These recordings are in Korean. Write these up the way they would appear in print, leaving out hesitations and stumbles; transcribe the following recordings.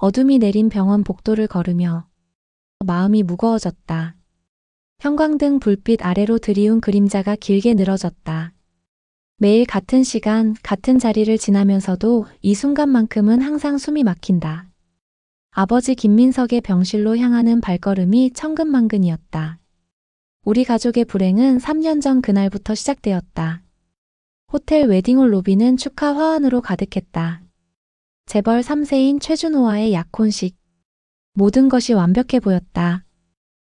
어둠이 내린 병원 복도를 걸으며 마음이 무거워졌다. 형광등 불빛 아래로 드리운 그림자가 길게 늘어졌다. 매일 같은 시간, 같은 자리를 지나면서도 이 순간만큼은 항상 숨이 막힌다. 아버지 김민석의 병실로 향하는 발걸음이 천근만근이었다. 우리 가족의 불행은 3년 전 그날부터 시작되었다. 호텔 웨딩홀 로비는 축하 화환으로 가득했다. 재벌 3세인 최준호와의 약혼식. 모든 것이 완벽해 보였다.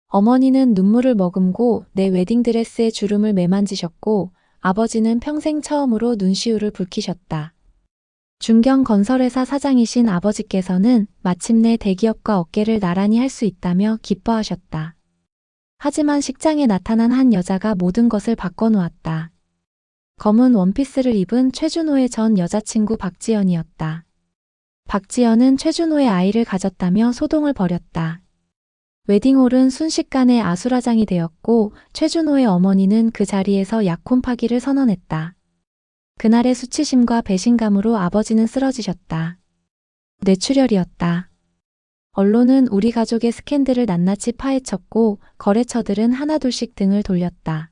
어머니는 눈물을 머금고 내 웨딩드레스의 주름을 매만지셨고 아버지는 평생 처음으로 눈시울을 붉히셨다. 중경건설회사 사장이신 아버지께서는 마침내 대기업과 어깨를 나란히 할 수 있다며 기뻐하셨다. 하지만 식장에 나타난 한 여자가 모든 것을 바꿔놓았다. 검은 원피스를 입은 최준호의 전 여자친구 박지연이었다. 박지연은 최준호의 아이를 가졌다며 소동을 벌였다. 웨딩홀은 순식간에 아수라장이 되었고 최준호의 어머니는 그 자리에서 약혼 파기를 선언했다. 그날의 수치심과 배신감으로 아버지는 쓰러지셨다. 뇌출혈이었다. 언론은 우리 가족의 스캔들을 낱낱이 파헤쳤고 거래처들은 하나둘씩 등을 돌렸다.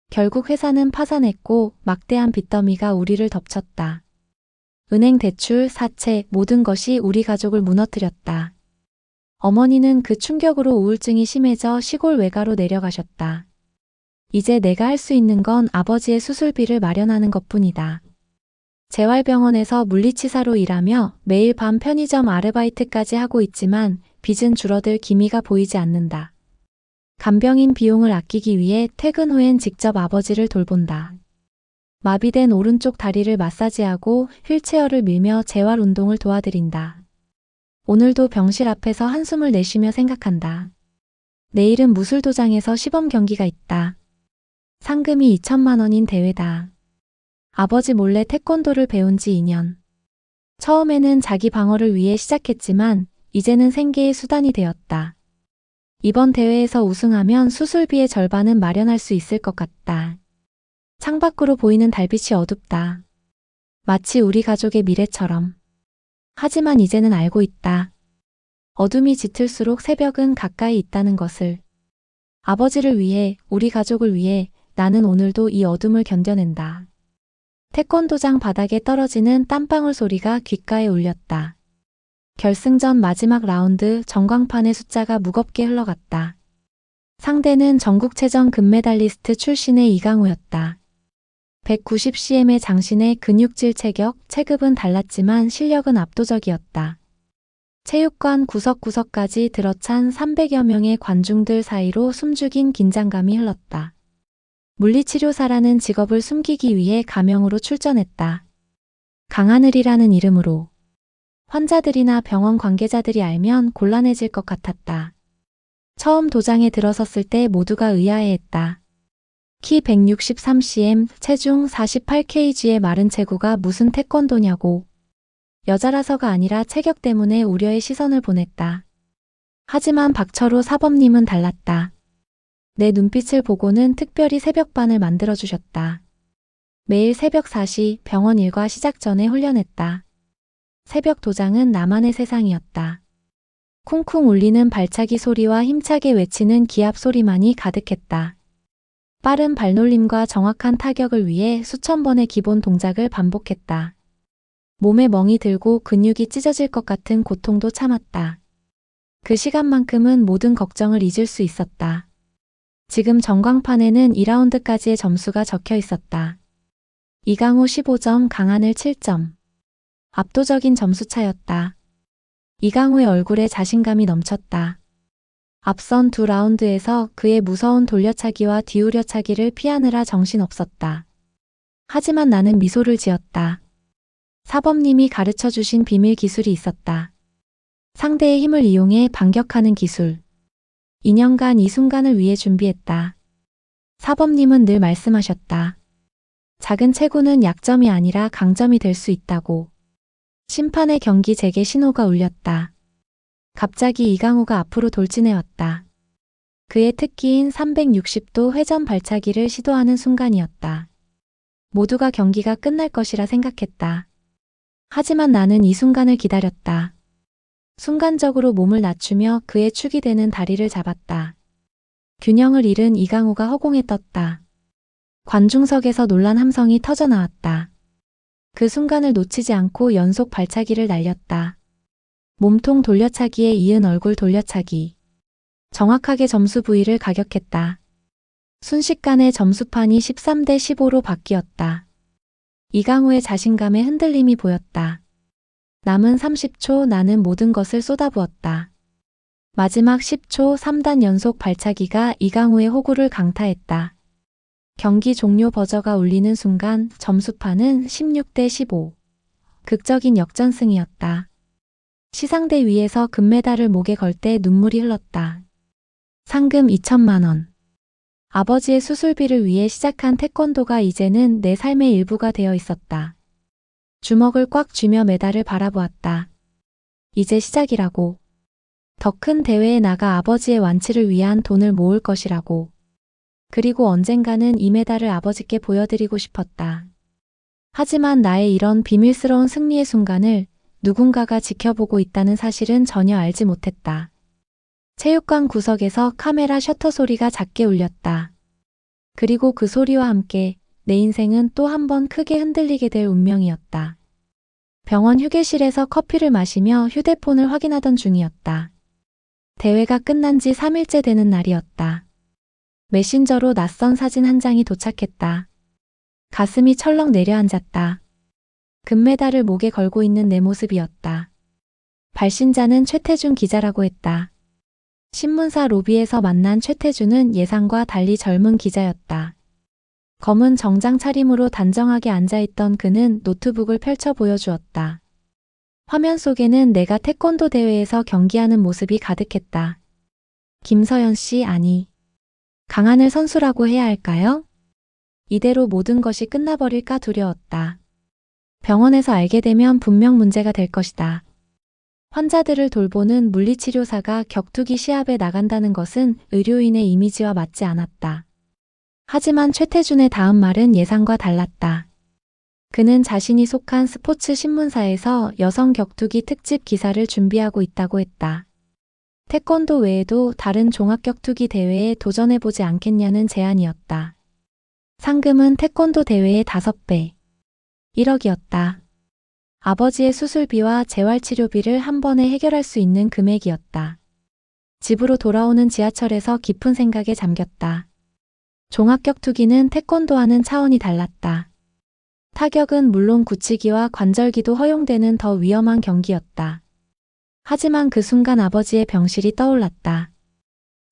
결국 회사는 파산했고 막대한 빚더미가 우리를 덮쳤다. 은행 대출, 사채, 모든 것이 우리 가족을 무너뜨렸다. 어머니는 그 충격으로 우울증이 심해져 시골 외가로 내려가셨다. 이제 내가 할 수 있는 건 아버지의 수술비를 마련하는 것뿐이다. 재활병원에서 물리치사로 일하며 매일 밤 편의점 아르바이트까지 하고 있지만 빚은 줄어들 기미가 보이지 않는다. 간병인 비용을 아끼기 위해 퇴근 후엔 직접 아버지를 돌본다. 마비된 오른쪽 다리를 마사지하고 휠체어를 밀며 재활 운동을 도와드린다. 오늘도 병실 앞에서 한숨을 내쉬며 생각한다. 내일은 무술도장에서 시범 경기가 있다. 상금이 2천만 원인 대회다. 아버지 몰래 태권도를 배운 지 2년. 처음에는 자기 방어를 위해 시작했지만 이제는 생계의 수단이 되었다. 이번 대회에서 우승하면 수술비의 절반은 마련할 수 있을 것 같다. 창밖으로 보이는 달빛이 어둡다. 마치 우리 가족의 미래처럼. 하지만 이제는 알고 있다. 어둠이 짙을수록 새벽은 가까이 있다는 것을. 아버지를 위해, 우리 가족을 위해 나는 오늘도 이 어둠을 견뎌낸다. 태권도장 바닥에 떨어지는 땀방울 소리가 귓가에 울렸다. 결승전 마지막 라운드 전광판의 숫자가 무겁게 흘러갔다. 상대는 전국체전 금메달리스트 출신의 이강호였다. 190cm의 장신의 근육질 체격, 체급은 달랐지만 실력은 압도적이었다. 체육관 구석구석까지 들어찬 300여 명의 관중들 사이로 숨죽인 긴장감이 흘렀다. 물리치료사라는 직업을 숨기기 위해 가명으로 출전했다. 강하늘이라는 이름으로. 환자들이나 병원 관계자들이 알면 곤란해질 것 같았다. 처음 도장에 들어섰을 때 모두가 의아해했다. 키 163cm, 체중 48kg의 마른 체구가 무슨 태권도냐고. 여자라서가 아니라 체격 때문에 우려의 시선을 보냈다. 하지만 박철호 사범님은 달랐다. 내 눈빛을 보고는 특별히 새벽반을 만들어주셨다. 매일 새벽 4시 병원 일과 시작 전에 훈련했다. 새벽 도장은 나만의 세상이었다. 쿵쿵 울리는 발차기 소리와 힘차게 외치는 기합 소리만이 가득했다. 빠른 발놀림과 정확한 타격을 위해 수천 번의 기본 동작을 반복했다. 몸에 멍이 들고 근육이 찢어질 것 같은 고통도 참았다. 그 시간만큼은 모든 걱정을 잊을 수 있었다. 지금 전광판에는 2라운드까지의 점수가 적혀 있었다. 이강호 15점, 강하늘 7점. 압도적인 점수차였다. 이강호의 얼굴에 자신감이 넘쳤다. 앞선 2라운드에서 그의 무서운 돌려차기와 뒤우려차기를 피하느라 정신없었다. 하지만 나는 미소를 지었다. 사범님이 가르쳐주신 비밀 기술이 있었다. 상대의 힘을 이용해 반격하는 기술. 2년간 이 순간을 위해 준비했다. 사범님은 늘 말씀하셨다. 작은 체구는 약점이 아니라 강점이 될 수 있다고. 심판의 경기 재개 신호가 울렸다. 갑자기 이강호가 앞으로 돌진해왔다. 그의 특기인 360도 회전 발차기를 시도하는 순간이었다. 모두가 경기가 끝날 것이라 생각했다. 하지만 나는 이 순간을 기다렸다. 순간적으로 몸을 낮추며 그의 축이 되는 다리를 잡았다. 균형을 잃은 이강호가 허공에 떴다. 관중석에서 놀란 함성이 터져나왔다. 그 순간을 놓치지 않고 연속 발차기를 날렸다. 몸통 돌려차기에 이은 얼굴 돌려차기. 정확하게 점수 부위를 가격했다. 순식간에 점수판이 13대 15로 바뀌었다. 이강호의 자신감에 흔들림이 보였다. 남은 30초 나는 모든 것을 쏟아부었다. 마지막 10초 3단 연속 발차기가 이강호의 호구를 강타했다. 경기 종료 버저가 울리는 순간 점수판은 16대 15. 극적인 역전승이었다. 시상대 위에서 금메달을 목에 걸 때 눈물이 흘렀다. 상금 2천만 원. 아버지의 수술비를 위해 시작한 태권도가 이제는 내 삶의 일부가 되어 있었다. 주먹을 꽉 쥐며 메달을 바라보았다. 이제 시작이라고. 더 큰 대회에 나가 아버지의 완치를 위한 돈을 모을 것이라고. 그리고 언젠가는 이 메달을 아버지께 보여드리고 싶었다. 하지만 나의 이런 비밀스러운 승리의 순간을 누군가가 지켜보고 있다는 사실은 전혀 알지 못했다. 체육관 구석에서 카메라 셔터 소리가 작게 울렸다. 그리고 그 소리와 함께 내 인생은 또 한 번 크게 흔들리게 될 운명이었다. 병원 휴게실에서 커피를 마시며 휴대폰을 확인하던 중이었다. 대회가 끝난 지 3일째 되는 날이었다. 메신저로 낯선 사진 한 장이 도착했다. 가슴이 철렁 내려앉았다. 금메달을 목에 걸고 있는 내 모습이었다. 발신자는 최태준 기자라고 했다. 신문사 로비에서 만난 최태준은 예상과 달리 젊은 기자였다. 검은 정장 차림으로 단정하게 앉아있던 그는 노트북을 펼쳐 보여주었다. 화면 속에는 내가 태권도 대회에서 경기하는 모습이 가득했다. 김서연 씨, 아니. 강하늘 선수라고 해야 할까요? 이대로 모든 것이 끝나버릴까 두려웠다. 병원에서 알게 되면 분명 문제가 될 것이다. 환자들을 돌보는 물리치료사가 격투기 시합에 나간다는 것은 의료인의 이미지와 맞지 않았다. 하지만 최태준의 다음 말은 예상과 달랐다. 그는 자신이 속한 스포츠 신문사에서 여성 격투기 특집 기사를 준비하고 있다고 했다. 태권도 외에도 다른 종합격투기 대회에 도전해보지 않겠냐는 제안이었다. 상금은 태권도 대회의 5배. 1억이었다. 아버지의 수술비와 재활치료비를 한 번에 해결할 수 있는 금액이었다. 집으로 돌아오는 지하철에서 깊은 생각에 잠겼다. 종합격투기는 태권도와는 차원이 달랐다. 타격은 물론 굳히기와 관절기도 허용되는 더 위험한 경기였다. 하지만 그 순간 아버지의 병실이 떠올랐다.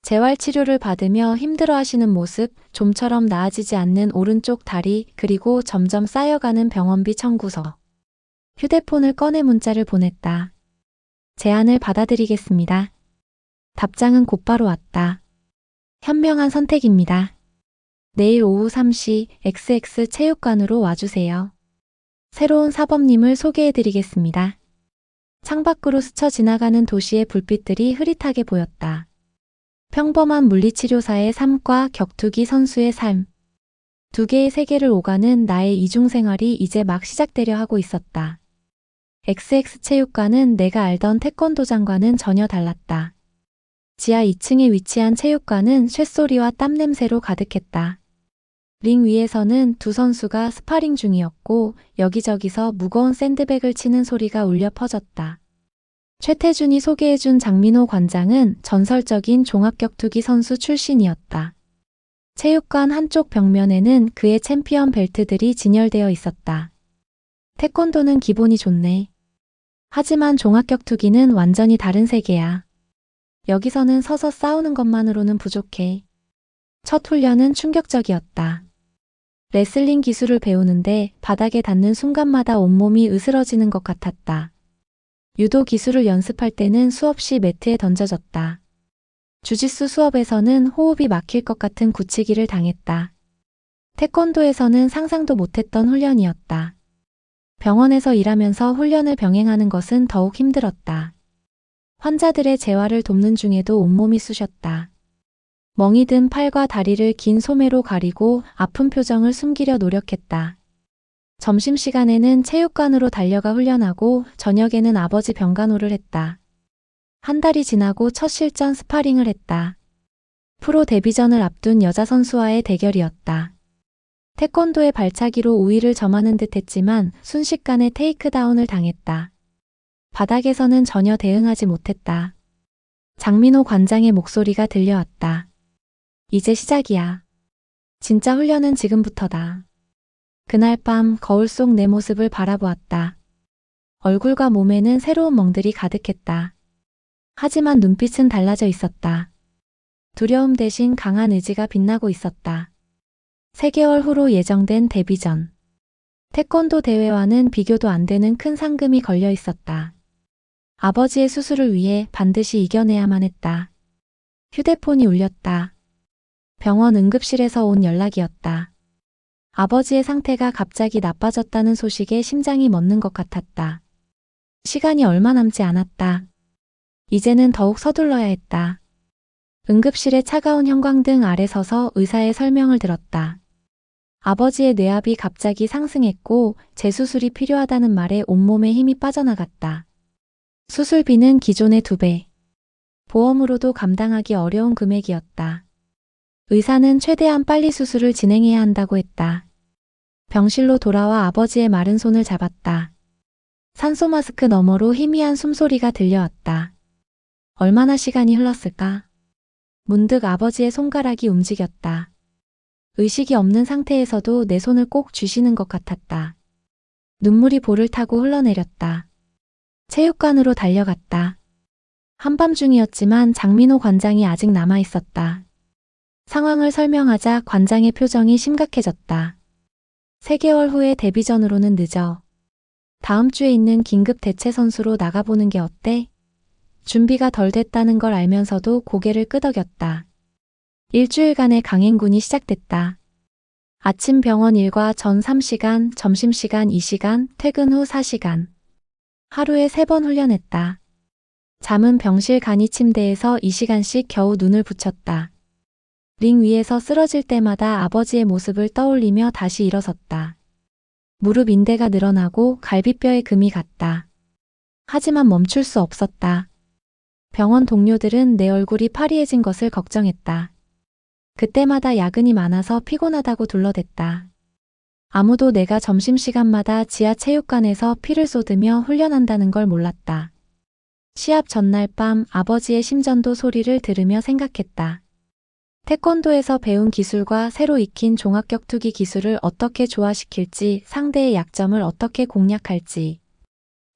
재활치료를 받으며 힘들어하시는 모습, 좀처럼 나아지지 않는 오른쪽 다리, 그리고 점점 쌓여가는 병원비 청구서. 휴대폰을 꺼내 문자를 보냈다. 제안을 받아들이겠습니다. 답장은 곧바로 왔다. 현명한 선택입니다. 내일 오후 3시 XX 체육관으로 와주세요. 새로운 사범님을 소개해드리겠습니다. 창밖으로 스쳐 지나가는 도시의 불빛들이 흐릿하게 보였다. 평범한 물리치료사의 삶과 격투기 선수의 삶. 두 개의 세계를 오가는 나의 이중생활이 이제 막 시작되려 하고 있었다. XX 체육관은 내가 알던 태권도장과는 전혀 달랐다. 지하 2층에 위치한 체육관은 쇳소리와 땀냄새로 가득했다. 링 위에서는 두 선수가 스파링 중이었고 여기저기서 무거운 샌드백을 치는 소리가 울려 퍼졌다. 최태준이 소개해준 장민호 관장은 전설적인 종합격투기 선수 출신이었다. 체육관 한쪽 벽면에는 그의 챔피언 벨트들이 진열되어 있었다. 태권도는 기본이 좋네. 하지만 종합격투기는 완전히 다른 세계야. 여기서는 서서 싸우는 것만으로는 부족해. 첫 훈련은 충격적이었다. 레슬링 기술을 배우는데 바닥에 닿는 순간마다 온몸이 으스러지는 것 같았다. 유도 기술을 연습할 때는 수없이 매트에 던져졌다. 주짓수 수업에서는 호흡이 막힐 것 같은 굳히기를 당했다. 태권도에서는 상상도 못했던 훈련이었다. 병원에서 일하면서 훈련을 병행하는 것은 더욱 힘들었다. 환자들의 재활을 돕는 중에도 온몸이 쑤셨다. 멍이 든 팔과 다리를 긴 소매로 가리고 아픈 표정을 숨기려 노력했다. 점심시간에는 체육관으로 달려가 훈련하고 저녁에는 아버지 병간호를 했다. 한 달이 지나고 첫 실전 스파링을 했다. 프로 데뷔전을 앞둔 여자 선수와의 대결이었다. 태권도의 발차기로 우위를 점하는 듯 했지만 순식간에 테이크다운을 당했다. 바닥에서는 전혀 대응하지 못했다. 장민호 관장의 목소리가 들려왔다. 이제 시작이야. 진짜 훈련은 지금부터다. 그날 밤 거울 속 내 모습을 바라보았다. 얼굴과 몸에는 새로운 멍들이 가득했다. 하지만 눈빛은 달라져 있었다. 두려움 대신 강한 의지가 빛나고 있었다. 3개월 후로 예정된 데뷔전. 태권도 대회와는 비교도 안 되는 큰 상금이 걸려 있었다. 아버지의 수술을 위해 반드시 이겨내야만 했다. 휴대폰이 울렸다. 병원 응급실에서 온 연락이었다. 아버지의 상태가 갑자기 나빠졌다는 소식에 심장이 멎는 것 같았다. 시간이 얼마 남지 않았다. 이제는 더욱 서둘러야 했다. 응급실의 차가운 형광등 아래 서서 의사의 설명을 들었다. 아버지의 뇌압이 갑자기 상승했고 재수술이 필요하다는 말에 온몸에 힘이 빠져나갔다. 수술비는 기존의 2배. 보험으로도 감당하기 어려운 금액이었다. 의사는 최대한 빨리 수술을 진행해야 한다고 했다. 병실로 돌아와 아버지의 마른 손을 잡았다. 산소 마스크 너머로 희미한 숨소리가 들려왔다. 얼마나 시간이 흘렀을까? 문득 아버지의 손가락이 움직였다. 의식이 없는 상태에서도 내 손을 꼭 쥐시는 것 같았다. 눈물이 볼을 타고 흘러내렸다. 체육관으로 달려갔다. 한밤중이었지만 장민호 관장이 아직 남아있었다. 상황을 설명하자 관장의 표정이 심각해졌다. 3개월 후에 데뷔전으로는 늦어. 다음 주에 있는 긴급 대체 선수로 나가보는 게 어때? 준비가 덜 됐다는 걸 알면서도 고개를 끄덕였다. 일주일간의 강행군이 시작됐다. 아침 병원 일과 전 3시간, 점심시간 2시간, 퇴근 후 4시간. 하루에 3번 훈련했다. 잠은 병실 간이 침대에서 2시간씩 겨우 눈을 붙였다. 링 위에서 쓰러질 때마다 아버지의 모습을 떠올리며 다시 일어섰다. 무릎 인대가 늘어나고 갈비뼈에 금이 갔다. 하지만 멈출 수 없었다. 병원 동료들은 내 얼굴이 파리해진 것을 걱정했다. 그때마다 야근이 많아서 피곤하다고 둘러댔다. 아무도 내가 점심시간마다 지하 체육관에서 피를 쏟으며 훈련한다는 걸 몰랐다. 시합 전날 밤 아버지의 심전도 소리를 들으며 생각했다. 태권도에서 배운 기술과 새로 익힌 종합격투기 기술을 어떻게 조화시킬지, 상대의 약점을 어떻게 공략할지.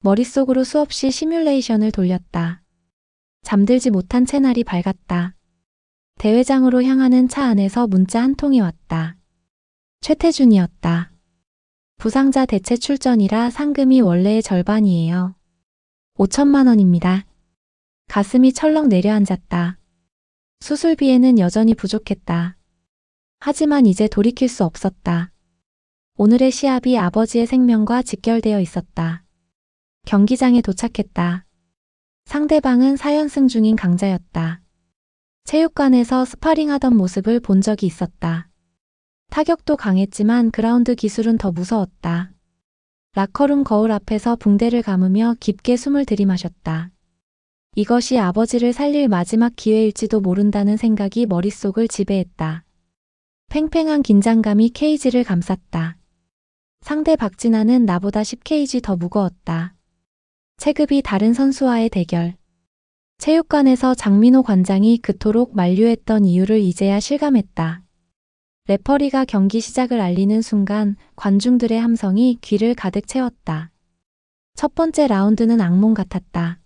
머릿속으로 수없이 시뮬레이션을 돌렸다. 잠들지 못한 채날이 밝았다. 대회장으로 향하는 차 안에서 문자 한 통이 왔다. 최태준이었다. 부상자 대체 출전이라 상금이 원래의 절반이에요. 5천만 원입니다. 가슴이 철렁 내려앉았다. 수술비에는 여전히 부족했다. 하지만 이제 돌이킬 수 없었다. 오늘의 시합이 아버지의 생명과 직결되어 있었다. 경기장에 도착했다. 상대방은 4연승 중인 강자였다. 체육관에서 스파링하던 모습을 본 적이 있었다. 타격도 강했지만 그라운드 기술은 더 무서웠다. 라커룸 거울 앞에서 붕대를 감으며 깊게 숨을 들이마셨다. 이것이 아버지를 살릴 마지막 기회일지도 모른다는 생각이 머릿속을 지배했다. 팽팽한 긴장감이 케이지를 감쌌다. 상대 박진아는 나보다 10kg 더 무거웠다. 체급이 다른 선수와의 대결. 체육관에서 장민호 관장이 그토록 만류했던 이유를 이제야 실감했다. 레퍼리가 경기 시작을 알리는 순간 관중들의 함성이 귀를 가득 채웠다. 첫 번째 라운드는 악몽 같았다.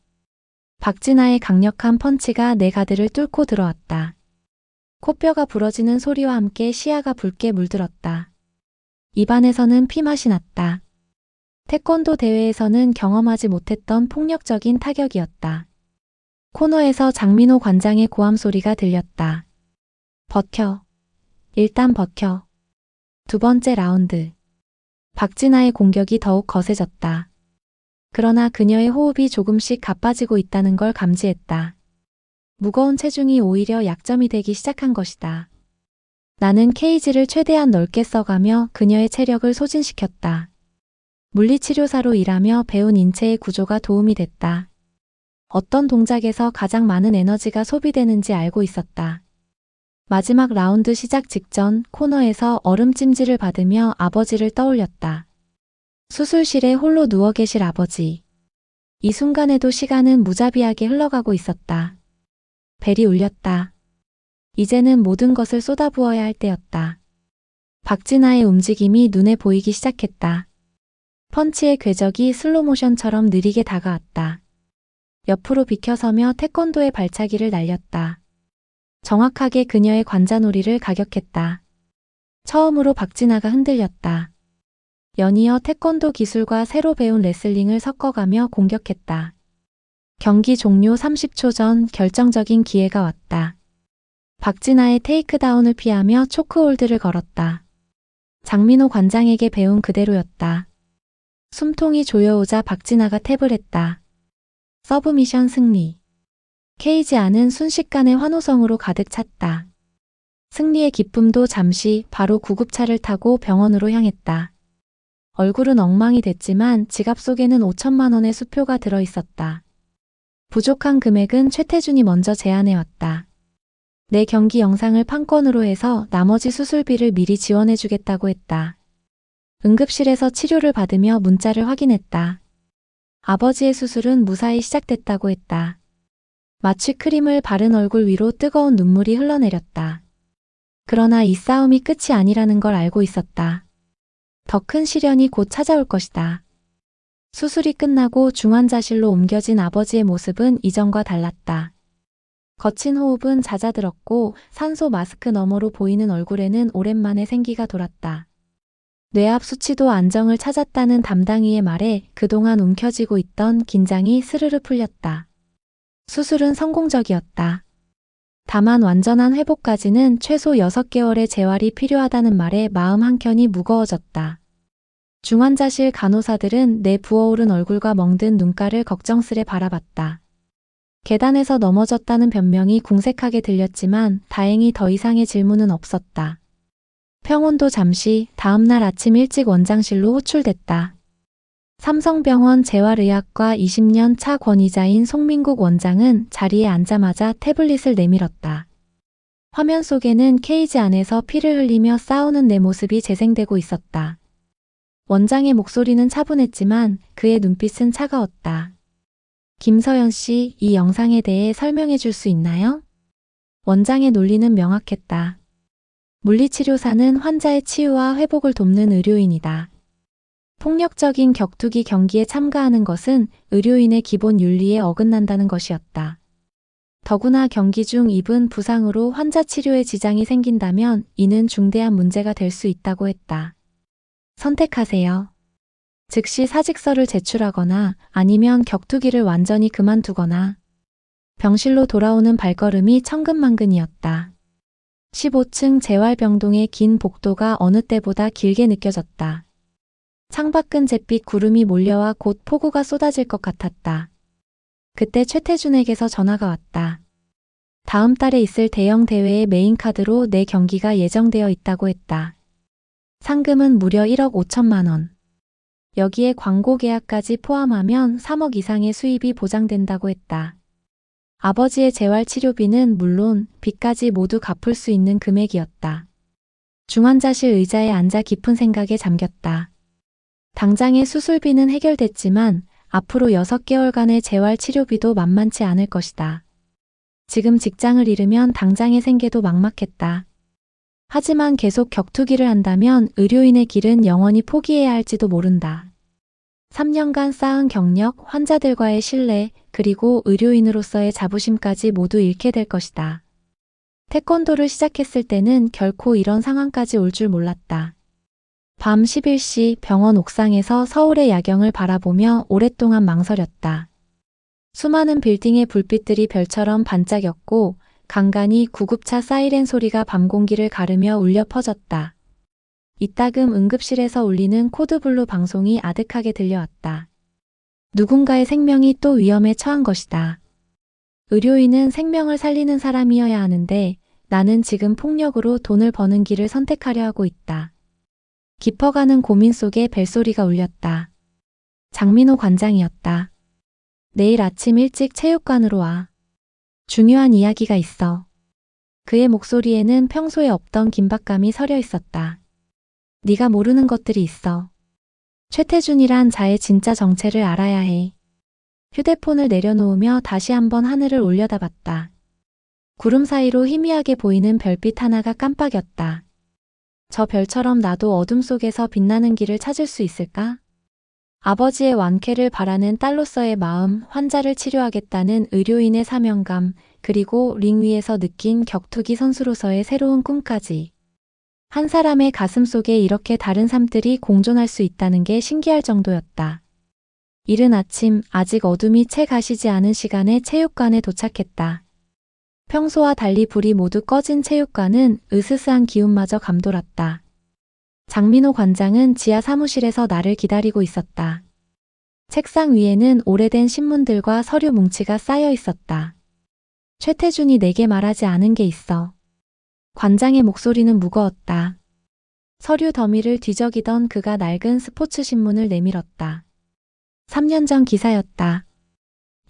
박진아의 강력한 펀치가 내 가드를 뚫고 들어왔다. 코뼈가 부러지는 소리와 함께 시야가 붉게 물들었다. 입안에서는 피맛이 났다. 태권도 대회에서는 경험하지 못했던 폭력적인 타격이었다. 코너에서 장민호 관장의 고함 소리가 들렸다. 버텨. 일단 버텨. 2번째 라운드. 박진아의 공격이 더욱 거세졌다. 그러나 그녀의 호흡이 조금씩 가빠지고 있다는 걸 감지했다. 무거운 체중이 오히려 약점이 되기 시작한 것이다. 나는 케이지를 최대한 넓게 써가며 그녀의 체력을 소진시켰다. 물리치료사로 일하며 배운 인체의 구조가 도움이 됐다. 어떤 동작에서 가장 많은 에너지가 소비되는지 알고 있었다. 마지막 라운드 시작 직전 코너에서 얼음찜질을 받으며 아버지를 떠올렸다. 수술실에 홀로 누워 계실 아버지. 이 순간에도 시간은 무자비하게 흘러가고 있었다. 벨이 울렸다. 이제는 모든 것을 쏟아부어야 할 때였다. 박진아의 움직임이 눈에 보이기 시작했다. 펀치의 궤적이 슬로모션처럼 느리게 다가왔다. 옆으로 비켜서며 태권도의 발차기를 날렸다. 정확하게 그녀의 관자놀이를 가격했다. 처음으로 박진아가 흔들렸다. 연이어 태권도 기술과 새로 배운 레슬링을 섞어가며 공격했다. 경기 종료 30초 전 결정적인 기회가 왔다. 박진아의 테이크다운을 피하며 초크홀드를 걸었다. 장민호 관장에게 배운 그대로였다. 숨통이 조여오자 박진아가 탭을 했다. 서브미션 승리. 케이지 안은 순식간에 환호성으로 가득 찼다. 승리의 기쁨도 잠시 바로 구급차를 타고 병원으로 향했다. 얼굴은 엉망이 됐지만 지갑 속에는 5천만 원의 수표가 들어있었다. 부족한 금액은 최태준이 먼저 제안해왔다. 내 경기 영상을 판권으로 해서 나머지 수술비를 미리 지원해주겠다고 했다. 응급실에서 치료를 받으며 문자를 확인했다. 아버지의 수술은 무사히 시작됐다고 했다. 마취 크림을 바른 얼굴 위로 뜨거운 눈물이 흘러내렸다. 그러나 이 싸움이 끝이 아니라는 걸 알고 있었다. 더 큰 시련이 곧 찾아올 것이다. 수술이 끝나고 중환자실로 옮겨진 아버지의 모습은 이전과 달랐다. 거친 호흡은 잦아들었고 산소 마스크 너머로 보이는 얼굴에는 오랜만에 생기가 돌았다. 뇌압 수치도 안정을 찾았다는 담당의의 말에 그동안 움켜쥐고 있던 긴장이 스르르 풀렸다. 수술은 성공적이었다. 다만 완전한 회복까지는 최소 6개월의 재활이 필요하다는 말에 마음 한켠이 무거워졌다. 중환자실 간호사들은 내 부어오른 얼굴과 멍든 눈가를 걱정스레 바라봤다. 계단에서 넘어졌다는 변명이 궁색하게 들렸지만 다행히 더 이상의 질문은 없었다. 평온도 잠시 다음날 아침 일찍 원장실로 호출됐다. 삼성병원 재활의학과 20년 차 권위자인 송민국 원장은 자리에 앉자마자 태블릿을 내밀었다. 화면 속에는 케이지 안에서 피를 흘리며 싸우는 내 모습이 재생되고 있었다. 원장의 목소리는 차분했지만 그의 눈빛은 차가웠다. 김서연 씨, 이 영상에 대해 설명해 줄 수 있나요? 원장의 논리는 명확했다. 물리치료사는 환자의 치유와 회복을 돕는 의료인이다. 폭력적인 격투기 경기에 참가하는 것은 의료인의 기본 윤리에 어긋난다는 것이었다. 더구나 경기 중 입은 부상으로 환자 치료에 지장이 생긴다면 이는 중대한 문제가 될 수 있다고 했다. 선택하세요. 즉시 사직서를 제출하거나 아니면 격투기를 완전히 그만두거나. 병실로 돌아오는 발걸음이 천근만근이었다. 15층 재활병동의 긴 복도가 어느 때보다 길게 느껴졌다. 창밖은 잿빛 구름이 몰려와 곧 폭우가 쏟아질 것 같았다. 그때 최태준에게서 전화가 왔다. 다음 달에 있을 대형 대회의 메인카드로 내 경기가 예정되어 있다고 했다. 상금은 무려 1억 5천만 원. 여기에 광고 계약까지 포함하면 3억 이상의 수입이 보장된다고 했다. 아버지의 재활치료비는 물론 빚까지 모두 갚을 수 있는 금액이었다. 중환자실 의자에 앉아 깊은 생각에 잠겼다. 당장의 수술비는 해결됐지만 앞으로 6개월간의 재활치료비도 만만치 않을 것이다. 지금 직장을 잃으면 당장의 생계도 막막했다. 하지만 계속 격투기를 한다면 의료인의 길은 영원히 포기해야 할지도 모른다. 3년간 쌓은 경력, 환자들과의 신뢰, 그리고 의료인으로서의 자부심까지 모두 잃게 될 것이다. 태권도를 시작했을 때는 결코 이런 상황까지 올 줄 몰랐다. 밤 11시 병원 옥상에서 서울의 야경을 바라보며 오랫동안 망설였다. 수많은 빌딩의 불빛들이 별처럼 반짝였고 간간이 구급차 사이렌 소리가 밤 공기를 가르며 울려 퍼졌다. 이따금 응급실에서 울리는 코드블루 방송이 아득하게 들려왔다. 누군가의 생명이 또 위험에 처한 것이다. 의료인은 생명을 살리는 사람이어야 하는데 나는 지금 폭력으로 돈을 버는 길을 선택하려 하고 있다. 깊어가는 고민 속에 벨소리가 울렸다. 장민호 관장이었다. 내일 아침 일찍 체육관으로 와. 중요한 이야기가 있어. 그의 목소리에는 평소에 없던 긴박감이 서려 있었다. 네가 모르는 것들이 있어. 최태준이란 자의 진짜 정체를 알아야 해. 휴대폰을 내려놓으며 다시 한번 하늘을 올려다봤다. 구름 사이로 희미하게 보이는 별빛 하나가 깜빡였다. 저 별처럼 나도 어둠 속에서 빛나는 길을 찾을 수 있을까? 아버지의 완쾌를 바라는 딸로서의 마음, 환자를 치료하겠다는 의료인의 사명감, 그리고 링 위에서 느낀 격투기 선수로서의 새로운 꿈까지. 한 사람의 가슴 속에 이렇게 다른 삶들이 공존할 수 있다는 게 신기할 정도였다. 이른 아침, 아직 어둠이 채 가시지 않은 시간에 체육관에 도착했다. 평소와 달리 불이 모두 꺼진 체육관은 으스스한 기운마저 감돌았다. 장민호 관장은 지하 사무실에서 나를 기다리고 있었다. 책상 위에는 오래된 신문들과 서류 뭉치가 쌓여 있었다. 최태준이 내게 말하지 않은 게 있어. 관장의 목소리는 무거웠다. 서류 더미를 뒤적이던 그가 낡은 스포츠 신문을 내밀었다. 3년 전 기사였다.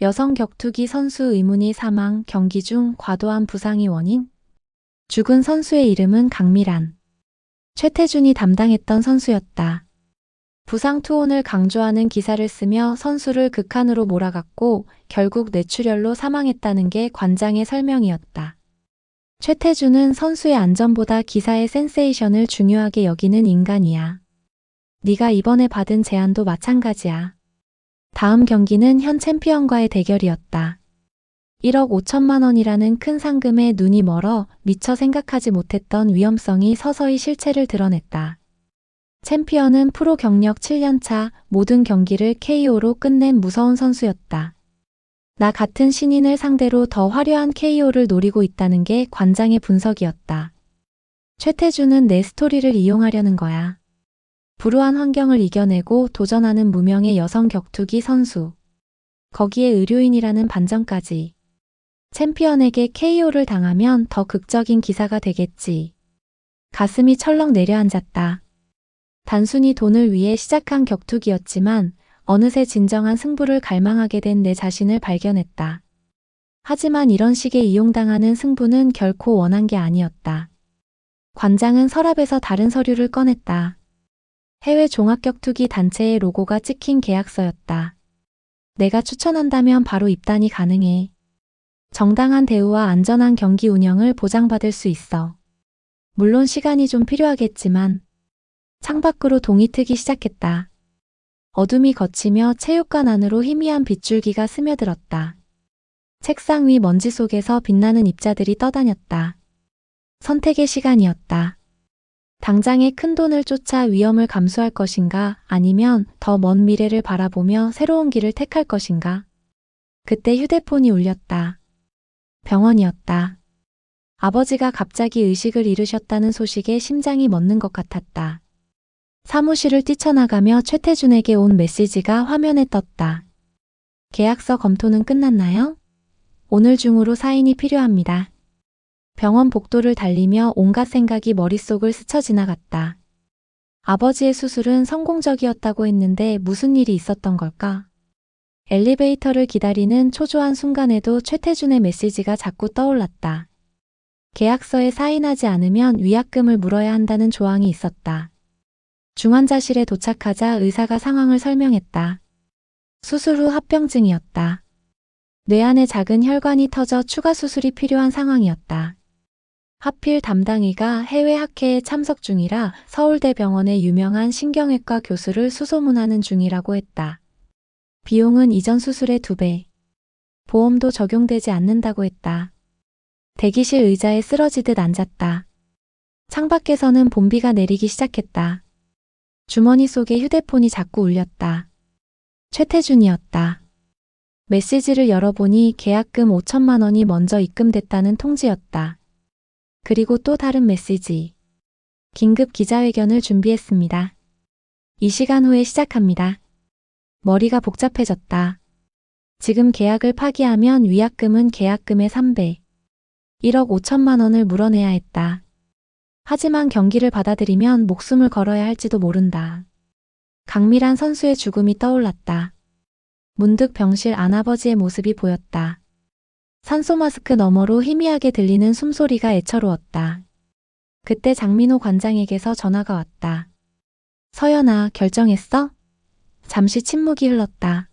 여성 격투기 선수 의문의 사망, 경기 중 과도한 부상이 원인? 죽은 선수의 이름은 강미란. 최태준이 담당했던 선수였다. 부상 투혼을 강조하는 기사를 쓰며 선수를 극한으로 몰아갔고 결국 뇌출혈로 사망했다는 게 관장의 설명이었다. 최태준은 선수의 안전보다 기사의 센세이션을 중요하게 여기는 인간이야. 네가 이번에 받은 제안도 마찬가지야. 다음 경기는 현 챔피언과의 대결이었다. 1억 5천만 원이라는 큰 상금에 눈이 멀어 미처 생각하지 못했던 위험성이 서서히 실체를 드러냈다. 챔피언은 프로 경력 7년차 모든 경기를 KO로 끝낸 무서운 선수였다. 나 같은 신인을 상대로 더 화려한 KO를 노리고 있다는 게 관장의 분석이었다. 최태준은 내 스토리를 이용하려는 거야. 불우한 환경을 이겨내고 도전하는 무명의 여성 격투기 선수. 거기에 의료인이라는 반전까지. 챔피언에게 KO를 당하면 더 극적인 기사가 되겠지. 가슴이 철렁 내려앉았다. 단순히 돈을 위해 시작한 격투기였지만 어느새 진정한 승부를 갈망하게 된 내 자신을 발견했다. 하지만 이런 식의 이용당하는 승부는 결코 원한 게 아니었다. 관장은 서랍에서 다른 서류를 꺼냈다. 해외 종합격투기 단체의 로고가 찍힌 계약서였다. 내가 추천한다면 바로 입단이 가능해. 정당한 대우와 안전한 경기 운영을 보장받을 수 있어. 물론 시간이 좀 필요하겠지만 창밖으로 동이 트기 시작했다. 어둠이 걷히며 체육관 안으로 희미한 빗줄기가 스며들었다. 책상 위 먼지 속에서 빛나는 입자들이 떠다녔다. 선택의 시간이었다. 당장의 큰 돈을 쫓아 위험을 감수할 것인가 아니면 더 먼 미래를 바라보며 새로운 길을 택할 것인가. 그때 휴대폰이 울렸다. 병원이었다. 아버지가 갑자기 의식을 잃으셨다는 소식에 심장이 멎는 것 같았다. 사무실을 뛰쳐나가며 최태준에게 온 메시지가 화면에 떴다. 계약서 검토는 끝났나요? 오늘 중으로 사인이 필요합니다. 병원 복도를 달리며 온갖 생각이 머릿속을 스쳐 지나갔다. 아버지의 수술은 성공적이었다고 했는데 무슨 일이 있었던 걸까? 엘리베이터를 기다리는 초조한 순간에도 최태준의 메시지가 자꾸 떠올랐다. 계약서에 사인하지 않으면 위약금을 물어야 한다는 조항이 있었다. 중환자실에 도착하자 의사가 상황을 설명했다. 수술 후 합병증이었다. 뇌 안에 작은 혈관이 터져 추가 수술이 필요한 상황이었다. 하필 담당의가 해외 학회에 참석 중이라 서울대병원의 유명한 신경외과 교수를 수소문하는 중이라고 했다. 비용은 이전 수술의 2배. 보험도 적용되지 않는다고 했다. 대기실 의자에 쓰러지듯 앉았다. 창밖에서는 봄비가 내리기 시작했다. 주머니 속에 휴대폰이 자꾸 울렸다. 최태준이었다. 메시지를 열어보니 계약금 5천만 원이 먼저 입금됐다는 통지였다. 그리고 또 다른 메시지. 긴급 기자회견을 준비했습니다. 이 시간 후에 시작합니다. 머리가 복잡해졌다. 지금 계약을 파기하면 위약금은 계약금의 3배. 1억 5천만 원을 물어내야 했다. 하지만 경기를 받아들이면 목숨을 걸어야 할지도 모른다. 강미란 선수의 죽음이 떠올랐다. 문득 병실 안 아버지의 모습이 보였다. 산소 마스크 너머로 희미하게 들리는 숨소리가 애처로웠다. 그때 장민호 관장에게서 전화가 왔다. 서연아, 결정했어? 잠시 침묵이 흘렀다.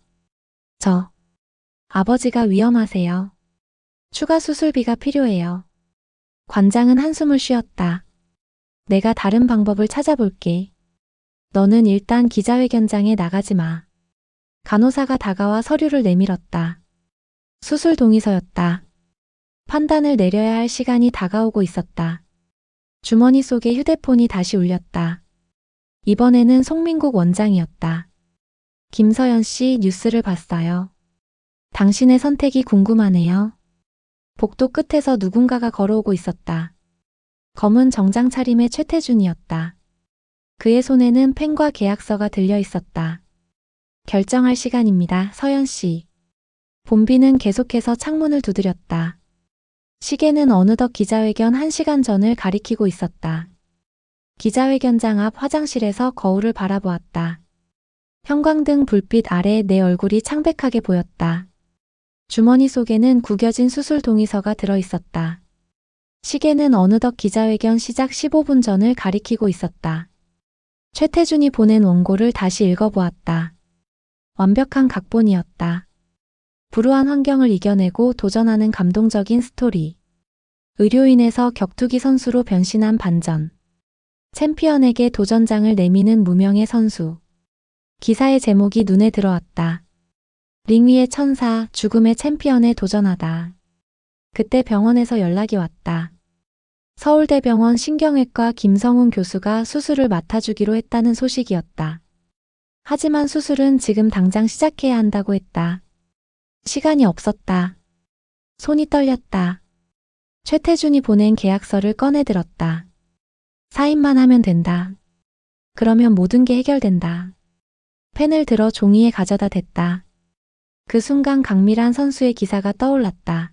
아버지가 위험하세요. 추가 수술비가 필요해요. 관장은 한숨을 쉬었다. 내가 다른 방법을 찾아볼게. 너는 일단 기자회견장에 나가지 마. 간호사가 다가와 서류를 내밀었다. 수술 동의서였다. 판단을 내려야 할 시간이 다가오고 있었다. 주머니 속에 휴대폰이 다시 울렸다. 이번에는 송민국 원장이었다. 김서연 씨, 뉴스를 봤어요. 당신의 선택이 궁금하네요. 복도 끝에서 누군가가 걸어오고 있었다. 검은 정장 차림의 최태준이었다. 그의 손에는 펜과 계약서가 들려 있었다. 결정할 시간입니다, 서연 씨. 본비는 계속해서 창문을 두드렸다. 시계는 어느덧 기자회견 1시간 전을 가리키고 있었다. 기자회견장 앞 화장실에서 거울을 바라보았다. 형광등 불빛 아래 내 얼굴이 창백하게 보였다. 주머니 속에는 구겨진 수술 동의서가 들어있었다. 시계는 어느덧 기자회견 시작 15분 전을 가리키고 있었다. 최태준이 보낸 원고를 다시 읽어보았다. 완벽한 각본이었다. 불우한 환경을 이겨내고 도전하는 감동적인 스토리. 의료인에서 격투기 선수로 변신한 반전. 챔피언에게 도전장을 내미는 무명의 선수. 기사의 제목이 눈에 들어왔다. 링 위의 천사, 죽음의 챔피언에 도전하다. 그때 병원에서 연락이 왔다. 서울대병원 신경외과 김성훈 교수가 수술을 맡아주기로 했다는 소식이었다. 하지만 수술은 지금 당장 시작해야 한다고 했다. 시간이 없었다. 손이 떨렸다. 최태준이 보낸 계약서를 꺼내들었다. 사인만 하면 된다. 그러면 모든 게 해결된다. 펜을 들어 종이에 가져다 댔다. 그 순간 강밀한 선수의 기사가 떠올랐다.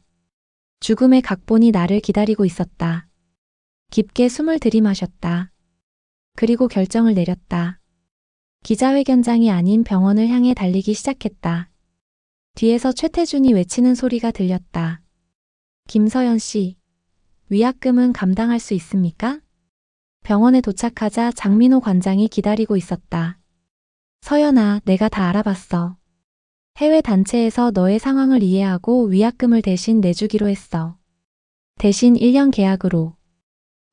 죽음의 각본이 나를 기다리고 있었다. 깊게 숨을 들이마셨다. 그리고 결정을 내렸다. 기자회견장이 아닌 병원을 향해 달리기 시작했다. 뒤에서 최태준이 외치는 소리가 들렸다. 김서연 씨, 위약금은 감당할 수 있습니까? 병원에 도착하자 장민호 관장이 기다리고 있었다. 서연아, 내가 다 알아봤어. 해외 단체에서 너의 상황을 이해하고 위약금을 대신 내주기로 했어. 대신 1년 계약으로.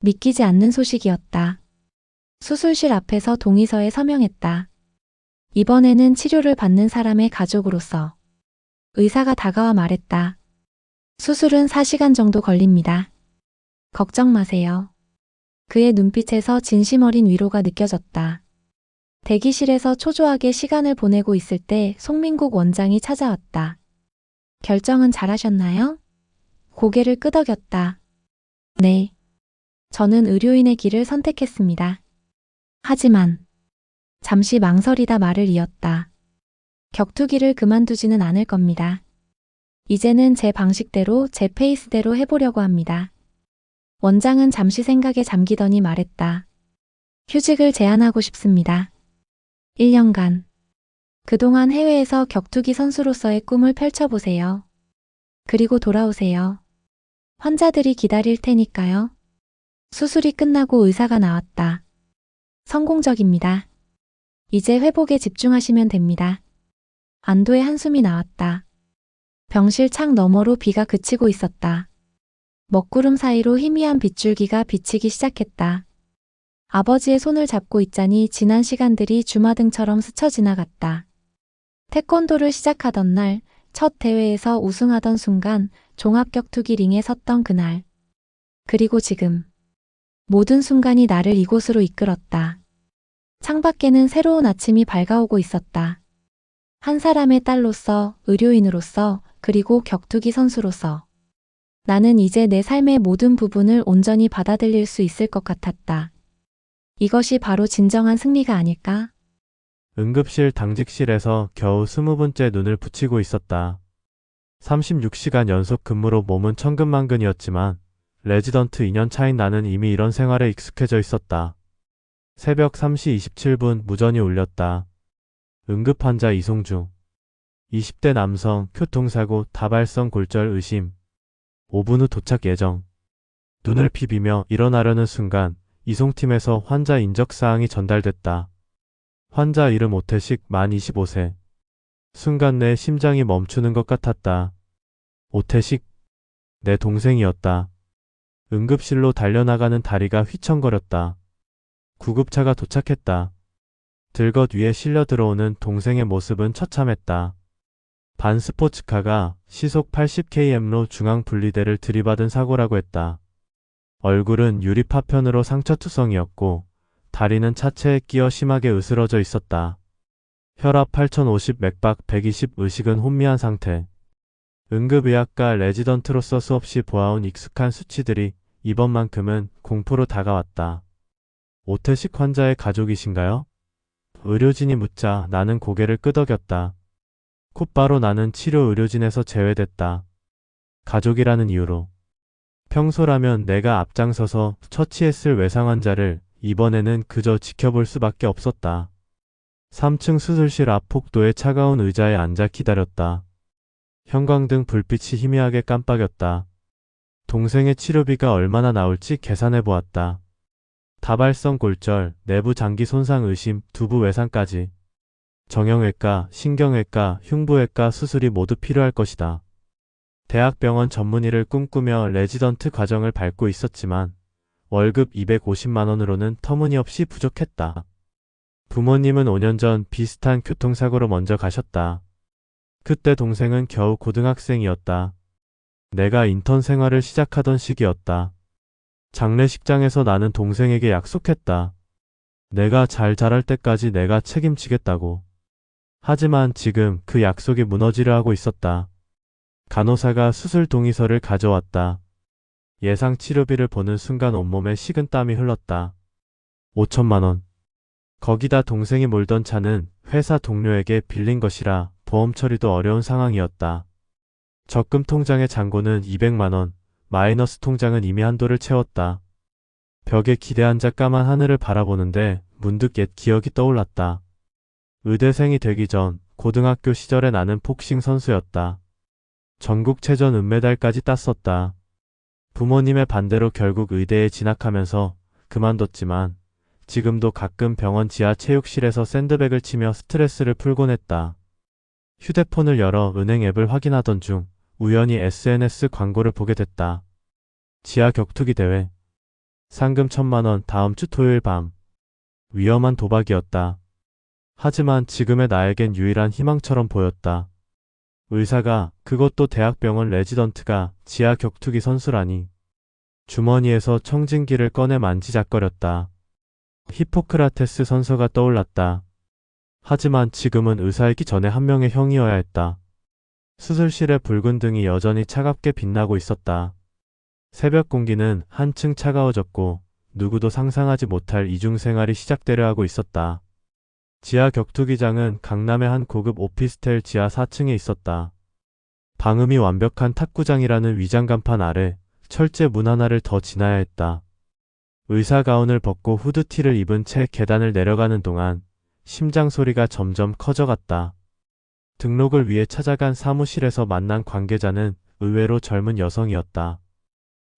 믿기지 않는 소식이었다. 수술실 앞에서 동의서에 서명했다. 이번에는 치료를 받는 사람의 가족으로서. 의사가 다가와 말했다. 수술은 4시간 정도 걸립니다. 걱정 마세요. 그의 눈빛에서 진심 어린 위로가 느껴졌다. 대기실에서 초조하게 시간을 보내고 있을 때 송민국 원장이 찾아왔다. 결정은 잘하셨나요? 고개를 끄덕였다. 네. 저는 의료인의 길을 선택했습니다. 하지만 잠시 망설이다 말을 이었다. 격투기를 그만두지는 않을 겁니다. 이제는 제 방식대로 제 페이스대로 해보려고 합니다. 원장은 잠시 생각에 잠기더니 말했다. 휴직을 제안하고 싶습니다. 1년간. 그동안 해외에서 격투기 선수로서의 꿈을 펼쳐보세요. 그리고 돌아오세요. 환자들이 기다릴 테니까요. 수술이 끝나고 의사가 나왔다. 성공적입니다. 이제 회복에 집중하시면 됩니다. 안도의 한숨이 나왔다. 병실 창 너머로 비가 그치고 있었다. 먹구름 사이로 희미한 빗줄기가 비치기 시작했다. 아버지의 손을 잡고 있자니 지난 시간들이 주마등처럼 스쳐 지나갔다. 태권도를 시작하던 날, 첫 대회에서 우승하던 순간 종합격투기 링에 섰던 그날. 그리고 지금. 모든 순간이 나를 이곳으로 이끌었다. 창밖에는 새로운 아침이 밝아오고 있었다. 한 사람의 딸로서, 의료인으로서, 그리고 격투기 선수로서. 나는 이제 내 삶의 모든 부분을 온전히 받아들일 수 있을 것 같았다. 이것이 바로 진정한 승리가 아닐까? 응급실 당직실에서 겨우 20분째 눈을 붙이고 있었다. 36시간 연속 근무로 몸은 천근만근이었지만 레지던트 2년 차인 나는 이미 이런 생활에 익숙해져 있었다. 새벽 3시 27분 무전이 울렸다. 응급환자 이송 중. 20대 남성, 교통사고, 다발성 골절 의심. 5분 후 도착 예정. 눈을 비비며 일어나려는 순간 이송팀에서 환자 인적사항이 전달됐다. 환자 이름 오태식 만 25세. 순간 내 심장이 멈추는 것 같았다. 오태식? 내 동생이었다. 응급실로 달려나가는 다리가 휘청거렸다. 구급차가 도착했다. 들것 위에 실려 들어오는 동생의 모습은 처참했다. 반스포츠카가 시속 80km로 중앙 분리대를 들이받은 사고라고 했다. 얼굴은 유리 파편으로 상처투성이었고 다리는 차체에 끼어 심하게 으스러져 있었다. 혈압 8050, 맥박 120, 의식은 혼미한 상태. 응급의학과 레지던트로서 수없이 보아온 익숙한 수치들이 이번만큼은 공포로 다가왔다. 오태식 환자의 가족이신가요? 의료진이 묻자 나는 고개를 끄덕였다. 곧바로 나는 치료 의료진에서 제외됐다. 가족이라는 이유로. 평소라면 내가 앞장서서 처치했을 외상 환자를 이번에는 그저 지켜볼 수밖에 없었다. 3층 수술실 앞 폭도의 차가운 의자에 앉아 기다렸다. 형광등 불빛이 희미하게 깜빡였다. 동생의 치료비가 얼마나 나올지 계산해 보았다. 다발성 골절, 내부 장기 손상 의심, 두부 외상까지. 정형외과, 신경외과, 흉부외과 수술이 모두 필요할 것이다. 대학병원 전문의를 꿈꾸며 레지던트 과정을 밟고 있었지만 월급 250만 원으로는 터무니없이 부족했다. 부모님은 5년 전 비슷한 교통사고로 먼저 가셨다. 그때 동생은 겨우 고등학생이었다. 내가 인턴 생활을 시작하던 시기였다. 장례식장에서 나는 동생에게 약속했다. 내가 잘 자랄 때까지 내가 책임지겠다고. 하지만 지금 그 약속이 무너지려 하고 있었다. 간호사가 수술 동의서를 가져왔다. 예상 치료비를 보는 순간 온몸에 식은땀이 흘렀다. 5천만 원. 거기다 동생이 몰던 차는 회사 동료에게 빌린 것이라 보험 처리도 어려운 상황이었다. 적금 통장의 잔고는 200만 원, 마이너스 통장은 이미 한도를 채웠다. 벽에 기대앉아 까만 하늘을 바라보는데 문득 옛 기억이 떠올랐다. 의대생이 되기 전 고등학교 시절에 나는 복싱 선수였다. 전국체전 은메달까지 땄었다. 부모님의 반대로 결국 의대에 진학하면서 그만뒀지만 지금도 가끔 병원 지하 체육실에서 샌드백을 치며 스트레스를 풀곤 했다. 휴대폰을 열어 은행 앱을 확인하던 중 우연히 SNS 광고를 보게 됐다. 지하 격투기 대회. 상금 1,000만 원 다음 주 토요일 밤. 위험한 도박이었다. 하지만 지금의 나에겐 유일한 희망처럼 보였다. 의사가, 그것도 대학병원 레지던트가 지하 격투기 선수라니. 주머니에서 청진기를 꺼내 만지작거렸다. 히포크라테스 선서가 떠올랐다. 하지만 지금은 의사이기 전에 한 명의 형이어야 했다. 수술실의 붉은 등이 여전히 차갑게 빛나고 있었다. 새벽 공기는 한층 차가워졌고 누구도 상상하지 못할 이중생활이 시작되려 하고 있었다. 지하 격투기장은 강남의 한 고급 오피스텔 지하 4층에 있었다. 방음이 완벽한 탁구장이라는 위장 간판 아래 철제 문 하나를 더 지나야 했다. 의사 가운을 벗고 후드티를 입은 채 계단을 내려가는 동안 심장 소리가 점점 커져갔다. 등록을 위해 찾아간 사무실에서 만난 관계자는 의외로 젊은 여성이었다.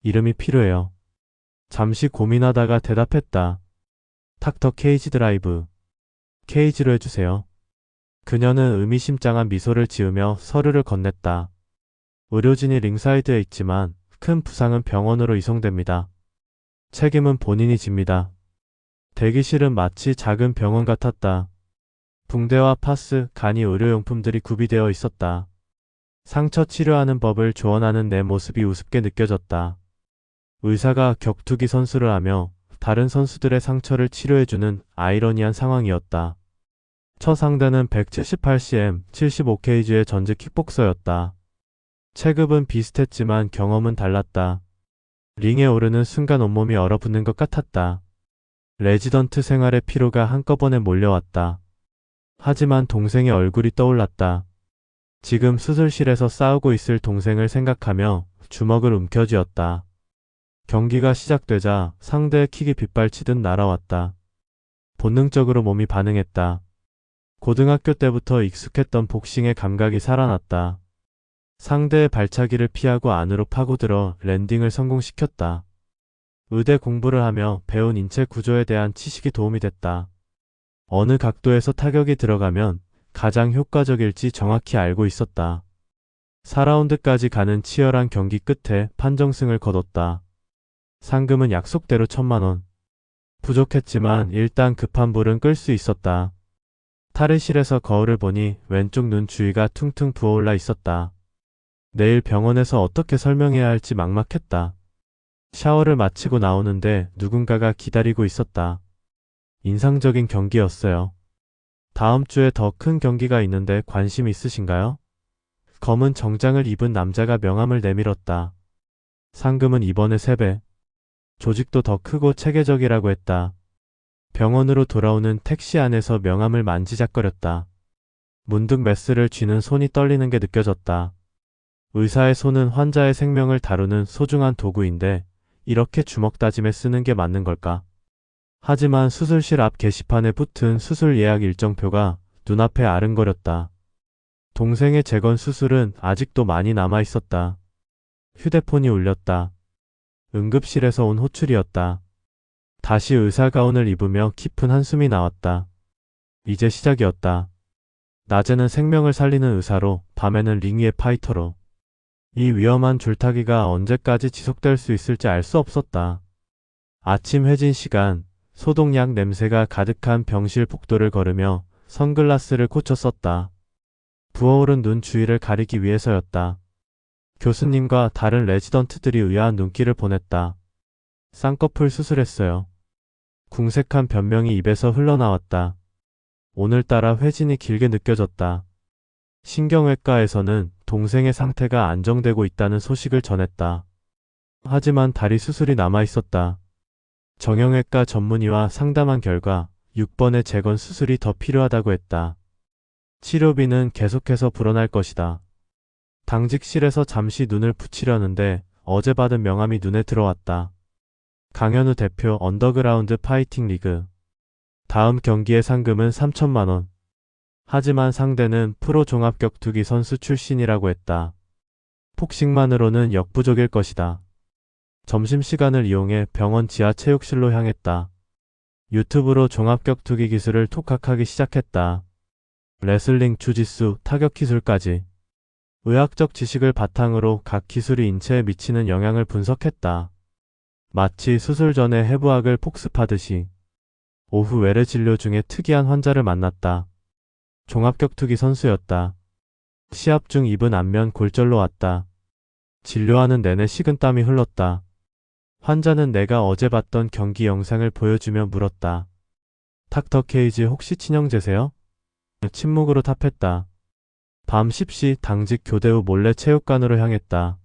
이름이 필요해요. 잠시 고민하다가 대답했다. 닥터 케이지 드라이브. 케이지로 해주세요. 그녀는 의미심장한 미소를 지으며 서류를 건넸다. 의료진이 링사이드에 있지만 큰 부상은 병원으로 이송됩니다. 책임은 본인이 집니다. 대기실은 마치 작은 병원 같았다. 붕대와 파스, 간이 의료용품들이 구비되어 있었다. 상처 치료하는 법을 조언하는 내 모습이 우습게 느껴졌다. 의사가 격투기 선수를 하며 다른 선수들의 상처를 치료해주는 아이러니한 상황이었다. 첫 상대는 178cm, 75kg의 전직 킥복서였다. 체급은 비슷했지만 경험은 달랐다. 링에 오르는 순간 온몸이 얼어붙는 것 같았다. 레지던트 생활의 피로가 한꺼번에 몰려왔다. 하지만 동생의 얼굴이 떠올랐다. 지금 수술실에서 싸우고 있을 동생을 생각하며 주먹을 움켜쥐었다. 경기가 시작되자 상대의 킥이 빗발치듯 날아왔다. 본능적으로 몸이 반응했다. 고등학교 때부터 익숙했던 복싱의 감각이 살아났다. 상대의 발차기를 피하고 안으로 파고들어 랜딩을 성공시켰다. 의대 공부를 하며 배운 인체 구조에 대한 지식이 도움이 됐다. 어느 각도에서 타격이 들어가면 가장 효과적일지 정확히 알고 있었다. 4라운드까지 가는 치열한 경기 끝에 판정승을 거뒀다. 상금은 약속대로 1,000만 원. 부족했지만 일단 급한 불은 끌 수 있었다. 탈의실에서 거울을 보니 왼쪽 눈 주위가 퉁퉁 부어올라 있었다. 내일 병원에서 어떻게 설명해야 할지 막막했다. 샤워를 마치고 나오는데 누군가가 기다리고 있었다. 인상적인 경기였어요. 다음 주에 더 큰 경기가 있는데 관심 있으신가요? 검은 정장을 입은 남자가 명함을 내밀었다. 상금은 이번에 3배. 조직도 더 크고 체계적이라고 했다. 병원으로 돌아오는 택시 안에서 명함을 만지작거렸다. 문득 메스를 쥐는 손이 떨리는 게 느껴졌다. 의사의 손은 환자의 생명을 다루는 소중한 도구인데 이렇게 주먹 다짐에 쓰는 게 맞는 걸까? 하지만 수술실 앞 게시판에 붙은 수술 예약 일정표가 눈앞에 아른거렸다. 동생의 재건 수술은 아직도 많이 남아 있었다. 휴대폰이 울렸다. 응급실에서 온 호출이었다. 다시 의사가운을 입으며 깊은 한숨이 나왔다. 이제 시작이었다. 낮에는 생명을 살리는 의사로, 밤에는 링 위의 파이터로. 이 위험한 줄타기가 언제까지 지속될 수 있을지 알 수 없었다. 아침 회진 시간, 소독약 냄새가 가득한 병실 복도를 걸으며 선글라스를 고쳐 썼다. 부어오른 눈 주위를 가리기 위해서였다. 교수님과 다른 레지던트들이 의아한 눈길을 보냈다. 쌍꺼풀 수술했어요. 궁색한 변명이 입에서 흘러나왔다. 오늘따라 회진이 길게 느껴졌다. 신경외과에서는 동생의 상태가 안정되고 있다는 소식을 전했다. 하지만 다리 수술이 남아 있었다. 정형외과 전문의와 상담한 결과 6번의 재건 수술이 더 필요하다고 했다. 치료비는 계속해서 불어날 것이다. 당직실에서 잠시 눈을 붙이려는데 어제 받은 명함이 눈에 들어왔다. 강현우 대표 언더그라운드 파이팅 리그. 다음 경기의 상금은 3,000만 원. 하지만 상대는 프로 종합격투기 선수 출신이라고 했다. 폭식만으로는 역부족일 것이다. 점심시간을 이용해 병원 지하 체육실로 향했다. 유튜브로 종합격투기 기술을 독학하기 시작했다. 레슬링, 주짓수, 타격 기술까지. 의학적 지식을 바탕으로 각 기술이 인체에 미치는 영향을 분석했다. 마치 수술 전에 해부학을 복습하듯이. 오후 외래 진료 중에 특이한 환자를 만났다. 종합격투기 선수였다. 시합 중 입은 안면 골절로 왔다. 진료하는 내내 식은땀이 흘렀다. 환자는 내가 어제 봤던 경기 영상을 보여주며 물었다. 닥터 케이지 혹시 친형제세요? 침묵으로 답했다. 밤 10시 당직 교대 후 몰래 체육관으로 향했다.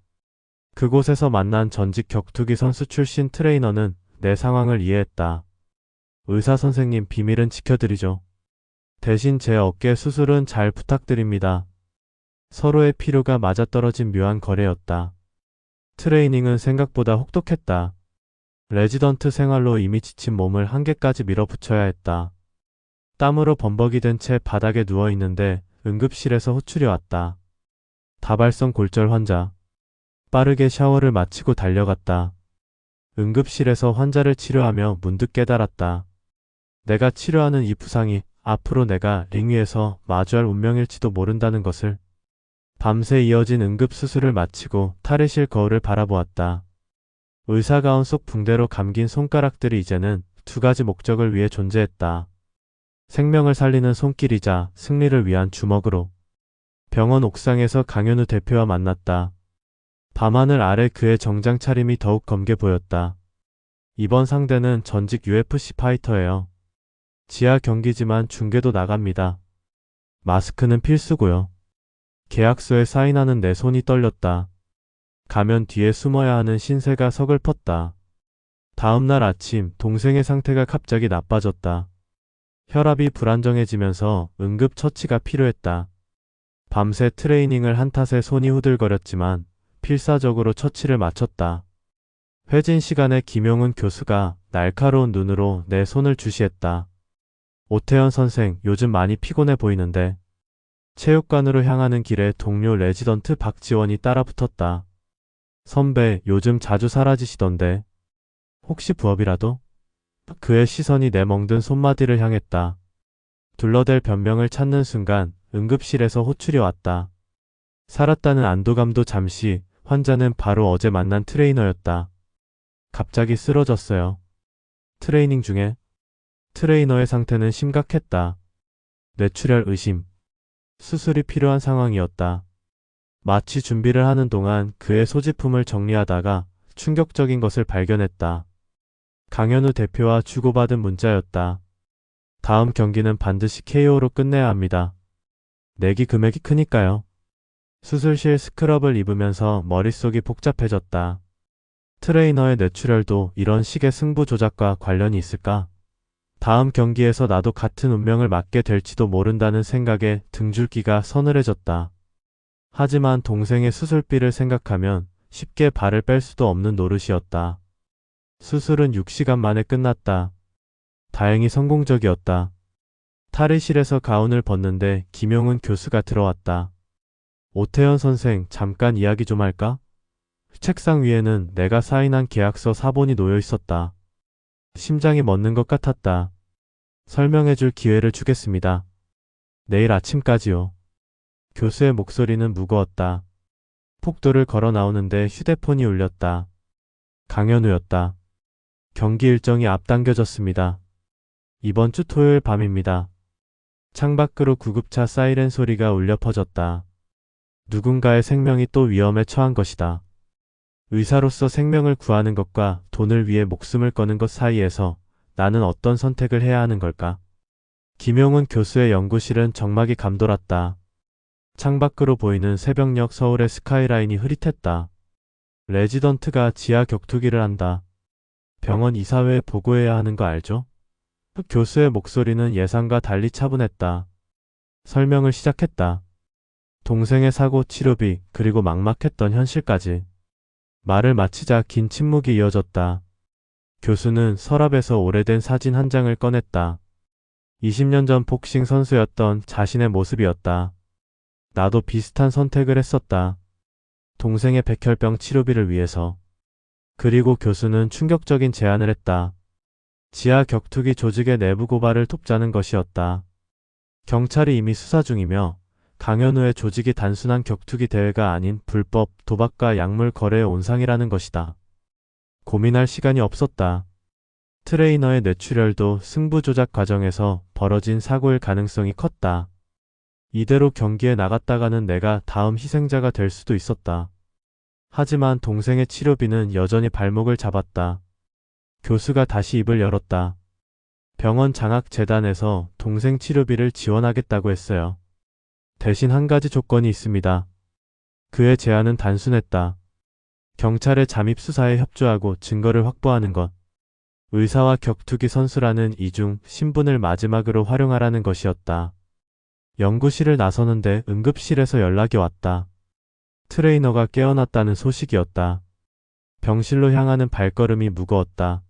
그곳에서 만난 전직 격투기 선수 출신 트레이너는 내 상황을 이해했다. 의사 선생님, 비밀은 지켜드리죠. 대신 제 어깨 수술은 잘 부탁드립니다. 서로의 필요가 맞아떨어진 묘한 거래였다. 트레이닝은 생각보다 혹독했다. 레지던트 생활로 이미 지친 몸을 한계까지 밀어붙여야 했다. 땀으로 범벅이 된 채 바닥에 누워있는데 응급실에서 호출이 왔다. 다발성 골절 환자. 빠르게 샤워를 마치고 달려갔다. 응급실에서 환자를 치료하며 문득 깨달았다. 내가 치료하는 이 부상이 앞으로 내가 링 위에서 마주할 운명일지도 모른다는 것을. 밤새 이어진 응급수술을 마치고 탈의실 거울을 바라보았다. 의사가운 속 붕대로 감긴 손가락들이 이제는 2가지 목적을 위해 존재했다. 생명을 살리는 손길이자 승리를 위한 주먹으로. 병원 옥상에서 강현우 대표와 만났다. 밤하늘 아래 그의 정장 차림이 더욱 검게 보였다. 이번 상대는 전직 UFC 파이터예요. 지하 경기지만 중계도 나갑니다. 마스크는 필수고요. 계약서에 사인하는 내 손이 떨렸다. 가면 뒤에 숨어야 하는 신세가 서글펐다. 다음날 아침 동생의 상태가 갑자기 나빠졌다. 혈압이 불안정해지면서 응급 처치가 필요했다. 밤새 트레이닝을 한 탓에 손이 후들거렸지만 필사적으로 처치를 마쳤다. 회진 시간에 김용은 교수가 날카로운 눈으로 내 손을 주시했다. 오태현 선생, 요즘 많이 피곤해 보이는데. 체육관으로 향하는 길에 동료 레지던트 박지원이 따라붙었다. 선배, 요즘 자주 사라지시던데. 혹시 부업이라도? 그의 시선이 내 멍든 손마디를 향했다. 둘러댈 변명을 찾는 순간 응급실에서 호출이 왔다. 살았다는 안도감도 잠시, 환자는 바로 어제 만난 트레이너였다. 갑자기 쓰러졌어요. 트레이닝 중에. 트레이너의 상태는 심각했다. 뇌출혈 의심. 수술이 필요한 상황이었다. 마취 준비를 하는 동안 그의 소지품을 정리하다가 충격적인 것을 발견했다. 강현우 대표와 주고받은 문자였다. 다음 경기는 반드시 KO로 끝내야 합니다. 내기 금액이 크니까요. 수술실 스크럽을 입으면서 머릿속이 복잡해졌다. 트레이너의 뇌출혈도 이런 식의 승부 조작과 관련이 있을까? 다음 경기에서 나도 같은 운명을 맞게 될지도 모른다는 생각에 등줄기가 서늘해졌다. 하지만 동생의 수술비를 생각하면 쉽게 발을 뺄 수도 없는 노릇이었다. 수술은 6시간 만에 끝났다. 다행히 성공적이었다. 탈의실에서 가운을 벗는데 김용은 교수가 들어왔다. 오태현 선생, 잠깐 이야기 좀 할까? 책상 위에는 내가 사인한 계약서 사본이 놓여 있었다. 심장이 멎는 것 같았다. 설명해줄 기회를 주겠습니다. 내일 아침까지요. 교수의 목소리는 무거웠다. 폭도를 걸어 나오는데 휴대폰이 울렸다. 강현우였다. 경기 일정이 앞당겨졌습니다. 이번 주 토요일 밤입니다. 창밖으로 구급차 사이렌 소리가 울려 퍼졌다. 누군가의 생명이 또 위험에 처한 것이다. 의사로서 생명을 구하는 것과 돈을 위해 목숨을 거는 것 사이에서 나는 어떤 선택을 해야 하는 걸까? 김용훈 교수의 연구실은 정막이 감돌았다. 창밖으로 보이는 새벽녘 서울의 스카이라인이 흐릿했다. 레지던트가 지하 격투기를 한다. 병원 이사회에 보고해야 하는 거 알죠? 교수의 목소리는 예상과 달리 차분했다. 설명을 시작했다. 동생의 사고 치료비, 그리고 막막했던 현실까지. 말을 마치자 긴 침묵이 이어졌다. 교수는 서랍에서 오래된 사진 한 장을 꺼냈다. 20년 전 복싱 선수였던 자신의 모습이었다. 나도 비슷한 선택을 했었다. 동생의 백혈병 치료비를 위해서. 그리고 교수는 충격적인 제안을 했다. 지하 격투기 조직의 내부 고발을 돕자는 것이었다. 경찰이 이미 수사 중이며 강현우의 조직이 단순한 격투기 대회가 아닌 불법 도박과 약물 거래의 온상이라는 것이다. 고민할 시간이 없었다. 트레이너의 뇌출혈도 승부 조작 과정에서 벌어진 사고일 가능성이 컸다. 이대로 경기에 나갔다가는 내가 다음 희생자가 될 수도 있었다. 하지만 동생의 치료비는 여전히 발목을 잡았다. 교수가 다시 입을 열었다. 병원 장학재단에서 동생 치료비를 지원하겠다고 했어요. 대신 한 가지 조건이 있습니다. 그의 제안은 단순했다. 경찰의 잠입 수사에 협조하고 증거를 확보하는 것. 의사와 격투기 선수라는 이중 신분을 마지막으로 활용하라는 것이었다. 연구실을 나서는데 응급실에서 연락이 왔다. 트레이너가 깨어났다는 소식이었다. 병실로 향하는 발걸음이 무거웠다.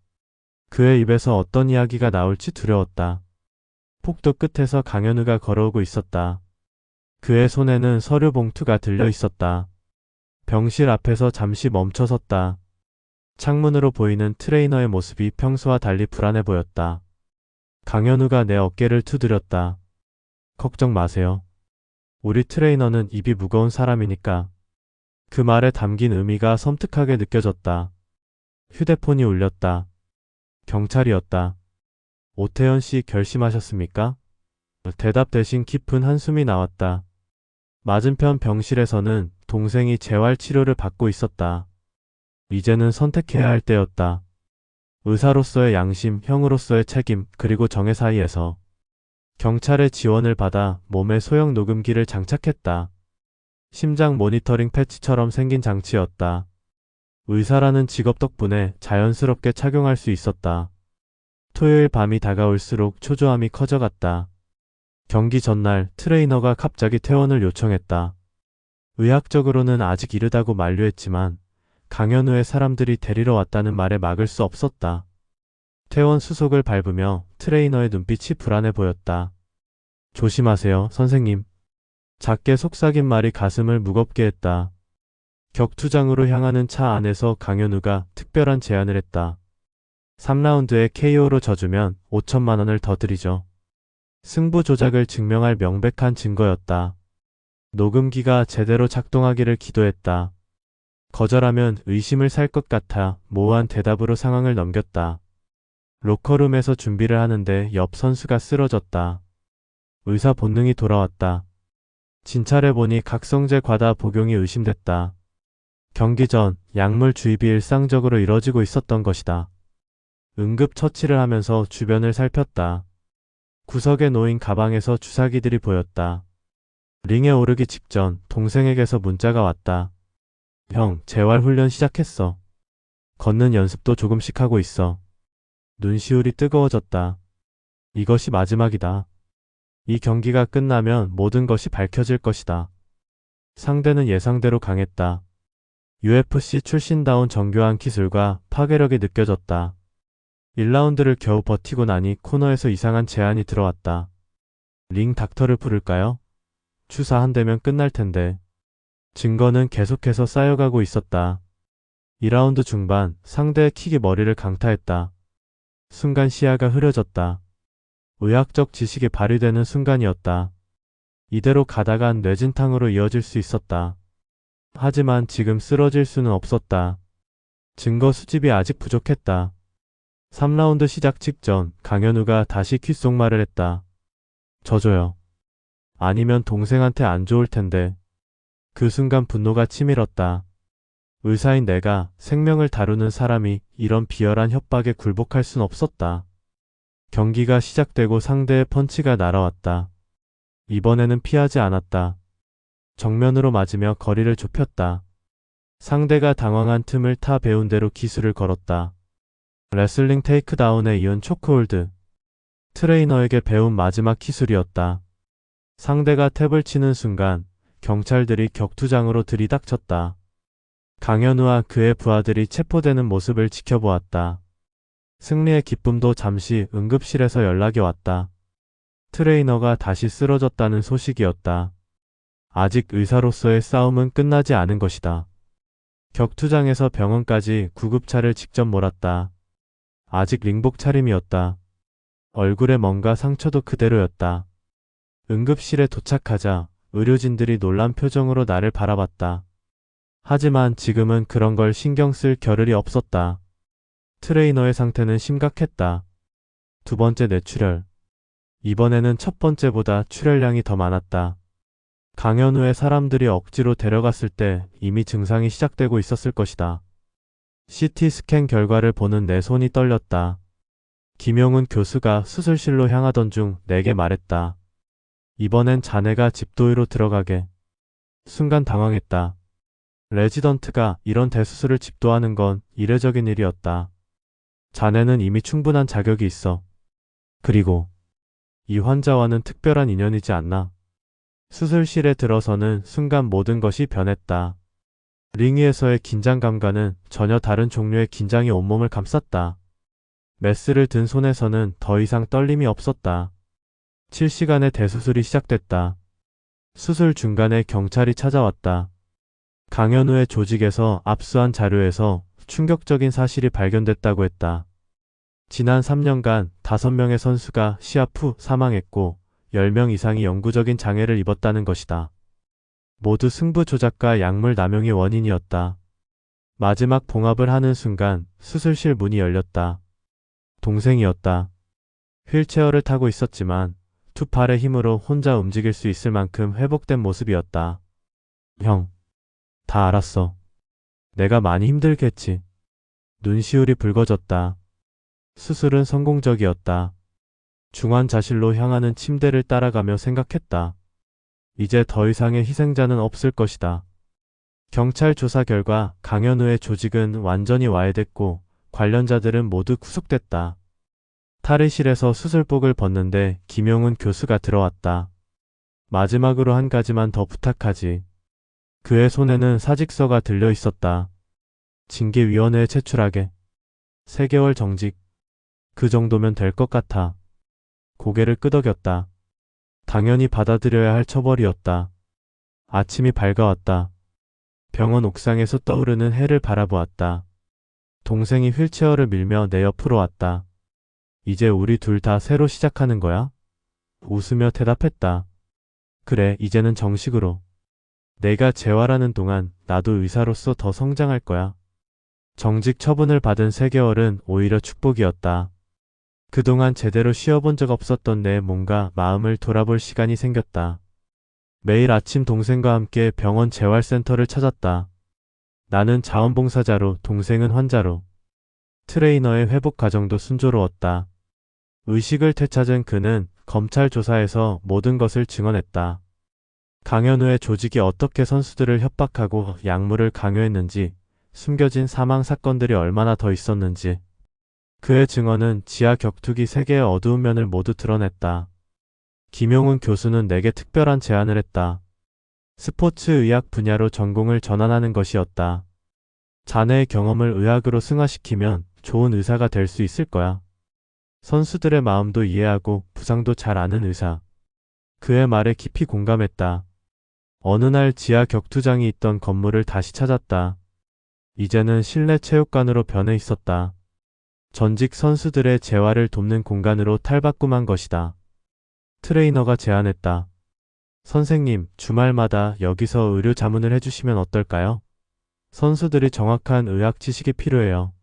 그의 입에서 어떤 이야기가 나올지 두려웠다. 폭도 끝에서 강현우가 걸어오고 있었다. 그의 손에는 서류 봉투가 들려 있었다. 병실 앞에서 잠시 멈춰섰다. 창문으로 보이는 트레이너의 모습이 평소와 달리 불안해 보였다. 강현우가 내 어깨를 두드렸다. 걱정 마세요. 우리 트레이너는 입이 무거운 사람이니까. 그 말에 담긴 의미가 섬뜩하게 느껴졌다. 휴대폰이 울렸다. 경찰이었다. 오태현 씨 결심하셨습니까? 대답 대신 깊은 한숨이 나왔다. 맞은편 병실에서는 동생이 재활치료를 받고 있었다. 이제는 선택해야 할 때였다. 의사로서의 양심, 형으로서의 책임, 그리고 정의 사이에서. 경찰의 지원을 받아 몸에 소형 녹음기를 장착했다. 심장 모니터링 패치처럼 생긴 장치였다. 의사라는 직업 덕분에 자연스럽게 착용할 수 있었다. 토요일 밤이 다가올수록 초조함이 커져갔다. 경기 전날 트레이너가 갑자기 퇴원을 요청했다. 의학적으로는 아직 이르다고 만류했지만 강현우의 사람들이 데리러 왔다는 말에 막을 수 없었다. 퇴원 수속을 밟으며 트레이너의 눈빛이 불안해 보였다. 조심하세요, 선생님. 작게 속삭인 말이 가슴을 무겁게 했다. 격투장으로 향하는 차 안에서 강현우가 특별한 제안을 했다. 3라운드에 KO로 져주면 5천만 원을 더 드리죠. 승부 조작을 증명할 명백한 증거였다. 녹음기가 제대로 작동하기를 기도했다. 거절하면 의심을 살 것 같아 모호한 대답으로 상황을 넘겼다. 로커룸에서 준비를 하는데 옆 선수가 쓰러졌다. 의사 본능이 돌아왔다. 진찰해보니 각성제 과다 복용이 의심됐다. 경기 전 약물 주입이 일상적으로 이뤄지고 있었던 것이다. 응급 처치를 하면서 주변을 살폈다. 구석에 놓인 가방에서 주사기들이 보였다. 링에 오르기 직전 동생에게서 문자가 왔다. 형, 재활 훈련 시작했어. 걷는 연습도 조금씩 하고 있어. 눈시울이 뜨거워졌다. 이것이 마지막이다. 이 경기가 끝나면 모든 것이 밝혀질 것이다. 상대는 예상대로 강했다. UFC 출신다운 정교한 기술과 파괴력이 느껴졌다. 1라운드를 겨우 버티고 나니 코너에서 이상한 제안이 들어왔다. 링 닥터를 부를까요? 주사 한 대면 끝날 텐데. 증거는 계속해서 쌓여가고 있었다. 2라운드 중반 상대의 킥이 머리를 강타했다. 순간 시야가 흐려졌다. 의학적 지식이 발휘되는 순간이었다. 이대로 가다간 뇌진탕으로 이어질 수 있었다. 하지만 지금 쓰러질 수는 없었다. 증거 수집이 아직 부족했다. 3라운드 시작 직전 강현우가 다시 귓속말을 했다. 져줘요. 아니면 동생한테 안 좋을 텐데. 그 순간 분노가 치밀었다. 의사인 내가 생명을 다루는 사람이 이런 비열한 협박에 굴복할 순 없었다. 경기가 시작되고 상대의 펀치가 날아왔다. 이번에는 피하지 않았다. 정면으로 맞으며 거리를 좁혔다. 상대가 당황한 틈을 타 배운 대로 기술을 걸었다. 레슬링 테이크다운에 이은 초크홀드. 트레이너에게 배운 마지막 기술이었다. 상대가 탭을 치는 순간 경찰들이 격투장으로 들이닥쳤다. 강현우와 그의 부하들이 체포되는 모습을 지켜보았다. 승리의 기쁨도 잠시 응급실에서 연락이 왔다. 트레이너가 다시 쓰러졌다는 소식이었다. 아직 의사로서의 싸움은 끝나지 않은 것이다. 격투장에서 병원까지 구급차를 직접 몰았다. 아직 링복 차림이었다. 얼굴에 뭔가 상처도 그대로였다. 응급실에 도착하자 의료진들이 놀란 표정으로 나를 바라봤다. 하지만 지금은 그런 걸 신경 쓸 겨를이 없었다. 트레이너의 상태는 심각했다. 두 번째 뇌출혈. 이번에는 첫 번째보다 출혈량이 더 많았다. 강현우의 사람들이 억지로 데려갔을 때 이미 증상이 시작되고 있었을 것이다. CT 스캔 결과를 보는 내 손이 떨렸다. 김용훈 교수가 수술실로 향하던 중 내게 말했다. 이번엔 자네가 집도의로 들어가게. 순간 당황했다. 레지던트가 이런 대수술을 집도하는 건 이례적인 일이었다. 자네는 이미 충분한 자격이 있어. 그리고 이 환자와는 특별한 인연이지 않나. 수술실에 들어서는 순간 모든 것이 변했다. 링 위에서의 긴장감과는 전혀 다른 종류의 긴장이 온몸을 감쌌다. 메스를 든 손에서는 더 이상 떨림이 없었다. 7시간의 대수술이 시작됐다. 수술 중간에 경찰이 찾아왔다. 강현우의 조직에서 압수한 자료에서 충격적인 사실이 발견됐다고 했다. 지난 3년간 5명의 선수가 시합 후 사망했고 10명 이상이 영구적인 장애를 입었다는 것이다. 모두 승부 조작과 약물 남용이 원인이었다. 마지막 봉합을 하는 순간 수술실 문이 열렸다. 동생이었다. 휠체어를 타고 있었지만 두 팔의 힘으로 혼자 움직일 수 있을 만큼 회복된 모습이었다. 형, 다 알았어. 내가 많이 힘들겠지. 눈시울이 붉어졌다. 수술은 성공적이었다. 중환자실로 향하는 침대를 따라가며 생각했다. 이제 더 이상의 희생자는 없을 것이다. 경찰 조사 결과 강현우의 조직은 완전히 와해됐고 관련자들은 모두 구속됐다. 탈의실에서 수술복을 벗는데 김용훈 교수가 들어왔다. 마지막으로 한 가지만 더 부탁하지. 그의 손에는 사직서가 들려 있었다. 징계위원회에 제출하게. 3개월 정직. 그 정도면 될 것 같아. 고개를 끄덕였다. 당연히 받아들여야 할 처벌이었다. 아침이 밝아왔다. 병원 옥상에서 떠오르는 해를 바라보았다. 동생이 휠체어를 밀며 내 옆으로 왔다. 이제 우리 둘 다 새로 시작하는 거야? 웃으며 대답했다. 그래, 이제는 정식으로. 내가 재활하는 동안 나도 의사로서 더 성장할 거야. 정직 처분을 받은 3개월은 오히려 축복이었다. 그동안 제대로 쉬어본 적 없었던 내 몸과 마음을 돌아볼 시간이 생겼다. 매일 아침 동생과 함께 병원 재활센터를 찾았다. 나는 자원봉사자로, 동생은 환자로. 트레이너의 회복 과정도 순조로웠다. 의식을 되찾은 그는 검찰 조사에서 모든 것을 증언했다. 강연 후에 조직이 어떻게 선수들을 협박하고 약물을 강요했는지, 숨겨진 사망 사건들이 얼마나 더 있었는지. 그의 증언은 지하 격투기 세계의 어두운 면을 모두 드러냈다. 김용훈 교수는 내게 특별한 제안을 했다. 스포츠 의학 분야로 전공을 전환하는 것이었다. 자네의 경험을 의학으로 승화시키면 좋은 의사가 될 수 있을 거야. 선수들의 마음도 이해하고 부상도 잘 아는 의사. 그의 말에 깊이 공감했다. 어느 날 지하 격투장이 있던 건물을 다시 찾았다. 이제는 실내 체육관으로 변해 있었다. 전직 선수들의 재활을 돕는 공간으로 탈바꿈한 것이다. 트레이너가 제안했다. 선생님, 주말마다 여기서 의료 자문을 해주시면 어떨까요? 선수들이 정확한 의학 지식이 필요해요.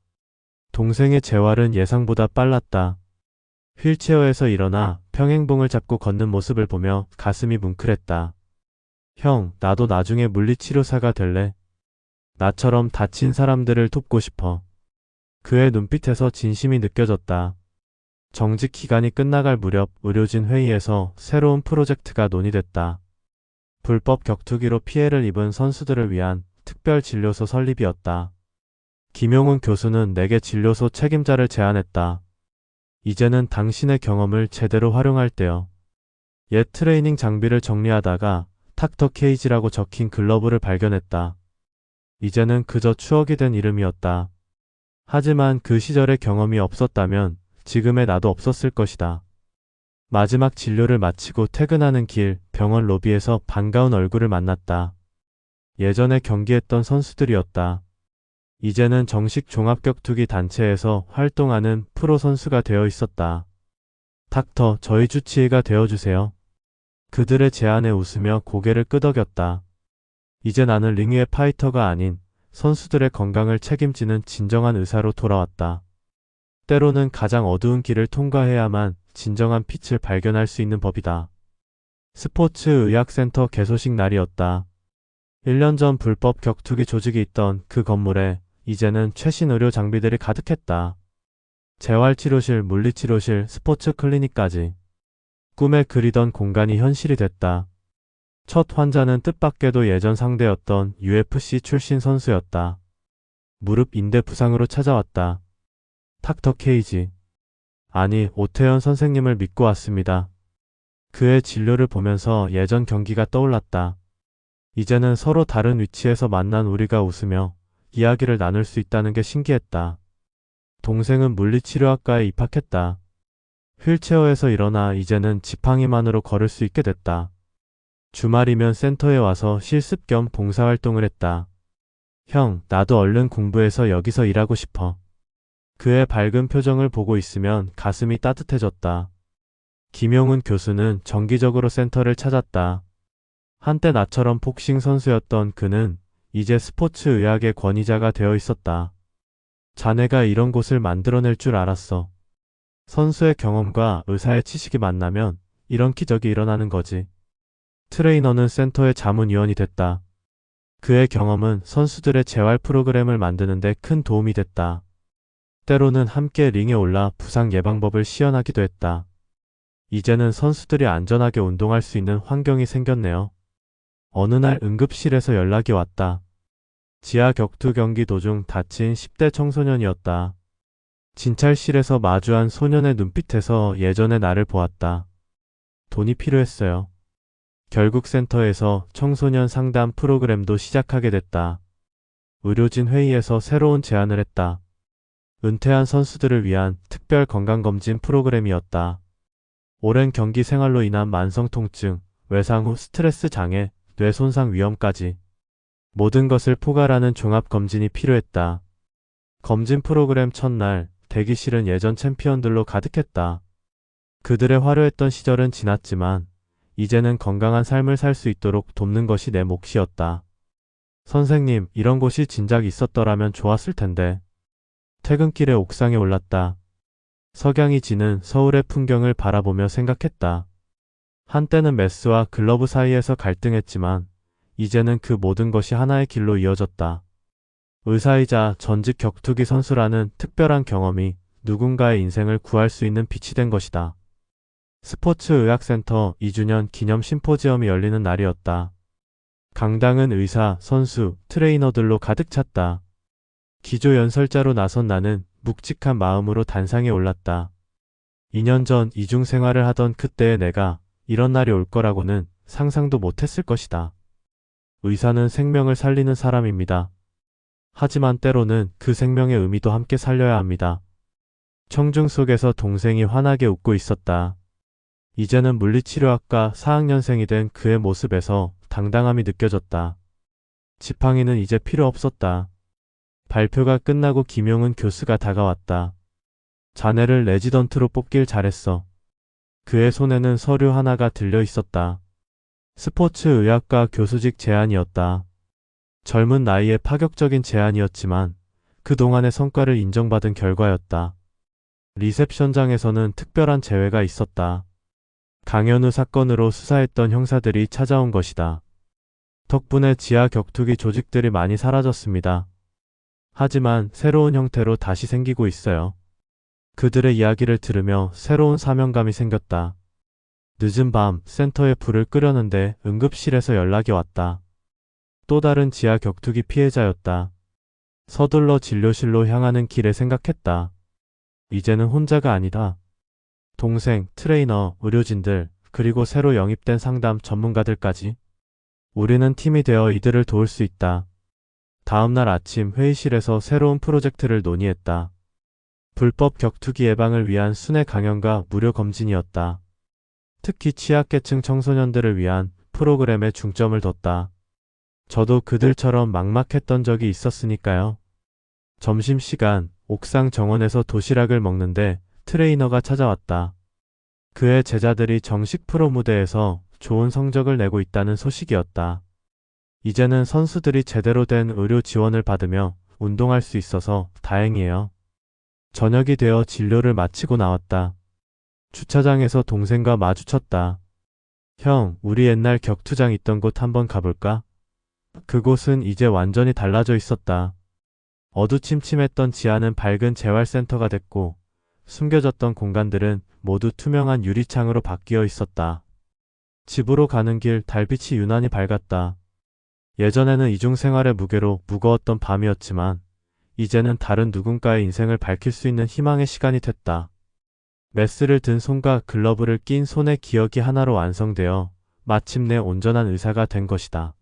동생의 재활은 예상보다 빨랐다. 휠체어에서 일어나 평행봉을 잡고 걷는 모습을 보며 가슴이 뭉클했다. 형, 나도 나중에 물리치료사가 될래. 나처럼 다친 사람들을 돕고 싶어. 그의 눈빛에서 진심이 느껴졌다. 정직 기간이 끝나갈 무렵 의료진 회의에서 새로운 프로젝트가 논의됐다. 불법 격투기로 피해를 입은 선수들을 위한 특별 진료소 설립이었다. 김용훈 교수는 내게 진료소 책임자를 제안했다. 이제는 당신의 경험을 제대로 활용할 때요. 옛 트레이닝 장비를 정리하다가 탁터 케이지라고 적힌 글러브를 발견했다. 이제는 그저 추억이 된 이름이었다. 하지만 그 시절의 경험이 없었다면 지금의 나도 없었을 것이다. 마지막 진료를 마치고 퇴근하는 길 병원 로비에서 반가운 얼굴을 만났다. 예전에 경기했던 선수들이었다. 이제는 정식 종합격투기 단체에서 활동하는 프로 선수가 되어 있었다. 닥터, 저희 주치의가 되어주세요. 그들의 제안에 웃으며 고개를 끄덕였다. 이제 나는 링 위의 파이터가 아닌 선수들의 건강을 책임지는 진정한 의사로 돌아왔다. 때로는 가장 어두운 길을 통과해야만 진정한 빛을 발견할 수 있는 법이다. 스포츠 의학센터 개소식 날이었다. 1년 전 불법 격투기 조직이 있던 그 건물에 이제는 최신 의료 장비들이 가득했다. 재활치료실, 물리치료실, 스포츠 클리닉까지. 꿈에 그리던 공간이 현실이 됐다. 첫 환자는 뜻밖에도 예전 상대였던 UFC 출신 선수였다. 무릎 인대 부상으로 찾아왔다. 탁터 케이지. 아니, 오태현 선생님을 믿고 왔습니다. 그의 진료를 보면서 예전 경기가 떠올랐다. 이제는 서로 다른 위치에서 만난 우리가 웃으며 이야기를 나눌 수 있다는 게 신기했다. 동생은 물리치료학과에 입학했다. 휠체어에서 일어나 이제는 지팡이만으로 걸을 수 있게 됐다. 주말이면 센터에 와서 실습 겸 봉사활동을 했다. 형, 나도 얼른 공부해서 여기서 일하고 싶어. 그의 밝은 표정을 보고 있으면 가슴이 따뜻해졌다. 김용훈 교수는 정기적으로 센터를 찾았다. 한때 나처럼 복싱 선수였던 그는 이제 스포츠 의학의 권위자가 되어 있었다. 자네가 이런 곳을 만들어낼 줄 알았어. 선수의 경험과 의사의 지식이 만나면 이런 기적이 일어나는 거지. 트레이너는 센터의 자문위원이 됐다. 그의 경험은 선수들의 재활 프로그램을 만드는 데 큰 도움이 됐다. 때로는 함께 링에 올라 부상 예방법을 시연하기도 했다. 이제는 선수들이 안전하게 운동할 수 있는 환경이 생겼네요. 어느 날 응급실에서 연락이 왔다. 지하 격투 경기 도중 다친 10대 청소년이었다. 진찰실에서 마주한 소년의 눈빛에서 예전의 나를 보았다. 돈이 필요했어요. 결국 센터에서 청소년 상담 프로그램도 시작하게 됐다. 의료진 회의에서 새로운 제안을 했다. 은퇴한 선수들을 위한 특별 건강검진 프로그램이었다. 오랜 경기 생활로 인한 만성 통증, 외상 후 스트레스 장애, 뇌 손상 위험까지 모든 것을 포괄하는 종합검진이 필요했다. 검진 프로그램 첫날, 대기실은 예전 챔피언들로 가득했다. 그들의 화려했던 시절은 지났지만 이제는 건강한 삶을 살 수 있도록 돕는 것이 내 몫이었다. 선생님, 이런 곳이 진작 있었더라면 좋았을 텐데. 퇴근길에 옥상에 올랐다. 석양이 지는 서울의 풍경을 바라보며 생각했다. 한때는 메스와 글러브 사이에서 갈등했지만 이제는 그 모든 것이 하나의 길로 이어졌다. 의사이자 전직 격투기 선수라는 특별한 경험이 누군가의 인생을 구할 수 있는 빛이 된 것이다. 스포츠의학센터 2주년 기념 심포지엄이 열리는 날이었다. 강당은 의사, 선수, 트레이너들로 가득 찼다. 기조연설자로 나선 나는 묵직한 마음으로 단상에 올랐다. 2년 전 이중 생활을 하던 그때의 내가 이런 날이 올 거라고는 상상도 못했을 것이다. 의사는 생명을 살리는 사람입니다. 하지만 때로는 그 생명의 의미도 함께 살려야 합니다. 청중 속에서 동생이 환하게 웃고 있었다. 이제는 물리치료학과 4학년생이 된 그의 모습에서 당당함이 느껴졌다. 지팡이는 이제 필요 없었다. 발표가 끝나고 김용은 교수가 다가왔다. 자네를 레지던트로 뽑길 잘했어. 그의 손에는 서류 하나가 들려 있었다. 스포츠의학과 교수직 제안이었다. 젊은 나이에 파격적인 제안이었지만 그동안의 성과를 인정받은 결과였다. 리셉션장에서는 특별한 재회가 있었다. 강연후 사건으로 수사했던 형사들이 찾아온 것이다. 덕분에 지하 격투기 조직들이 많이 사라졌습니다. 하지만 새로운 형태로 다시 생기고 있어요. 그들의 이야기를 들으며 새로운 사명감이 생겼다. 늦은 밤 센터에 불을 끄려는데 응급실에서 연락이 왔다. 또 다른 지하 격투기 피해자였다. 서둘러 진료실로 향하는 길에 생각했다. 이제는 혼자가 아니다. 동생, 트레이너, 의료진들, 그리고 새로 영입된 상담 전문가들까지. 우리는 팀이 되어 이들을 도울 수 있다. 다음날 아침 회의실에서 새로운 프로젝트를 논의했다. 불법 격투기 예방을 위한 순회 강연과 무료 검진이었다. 특히 취약계층 청소년들을 위한 프로그램에 중점을 뒀다. 저도 그들처럼 막막했던 적이 있었으니까요. 점심시간, 옥상 정원에서 도시락을 먹는데 트레이너가 찾아왔다. 그의 제자들이 정식 프로 무대에서 좋은 성적을 내고 있다는 소식이었다. 이제는 선수들이 제대로 된 의료 지원을 받으며 운동할 수 있어서 다행이에요. 저녁이 되어 진료를 마치고 나왔다. 주차장에서 동생과 마주쳤다. 형, 우리 옛날 격투장 있던 곳 한번 가볼까? 그곳은 이제 완전히 달라져 있었다. 어두침침했던 지하는 밝은 재활센터가 됐고 숨겨졌던 공간들은 모두 투명한 유리창으로 바뀌어 있었다. 집으로 가는 길 달빛이 유난히 밝았다. 예전에는 이중생활의 무게로 무거웠던 밤이었지만 이제는 다른 누군가의 인생을 밝힐 수 있는 희망의 시간이 됐다. 메스를 든 손과 글러브를 낀 손의 기억이 하나로 완성되어 마침내 온전한 의사가 된 것이다.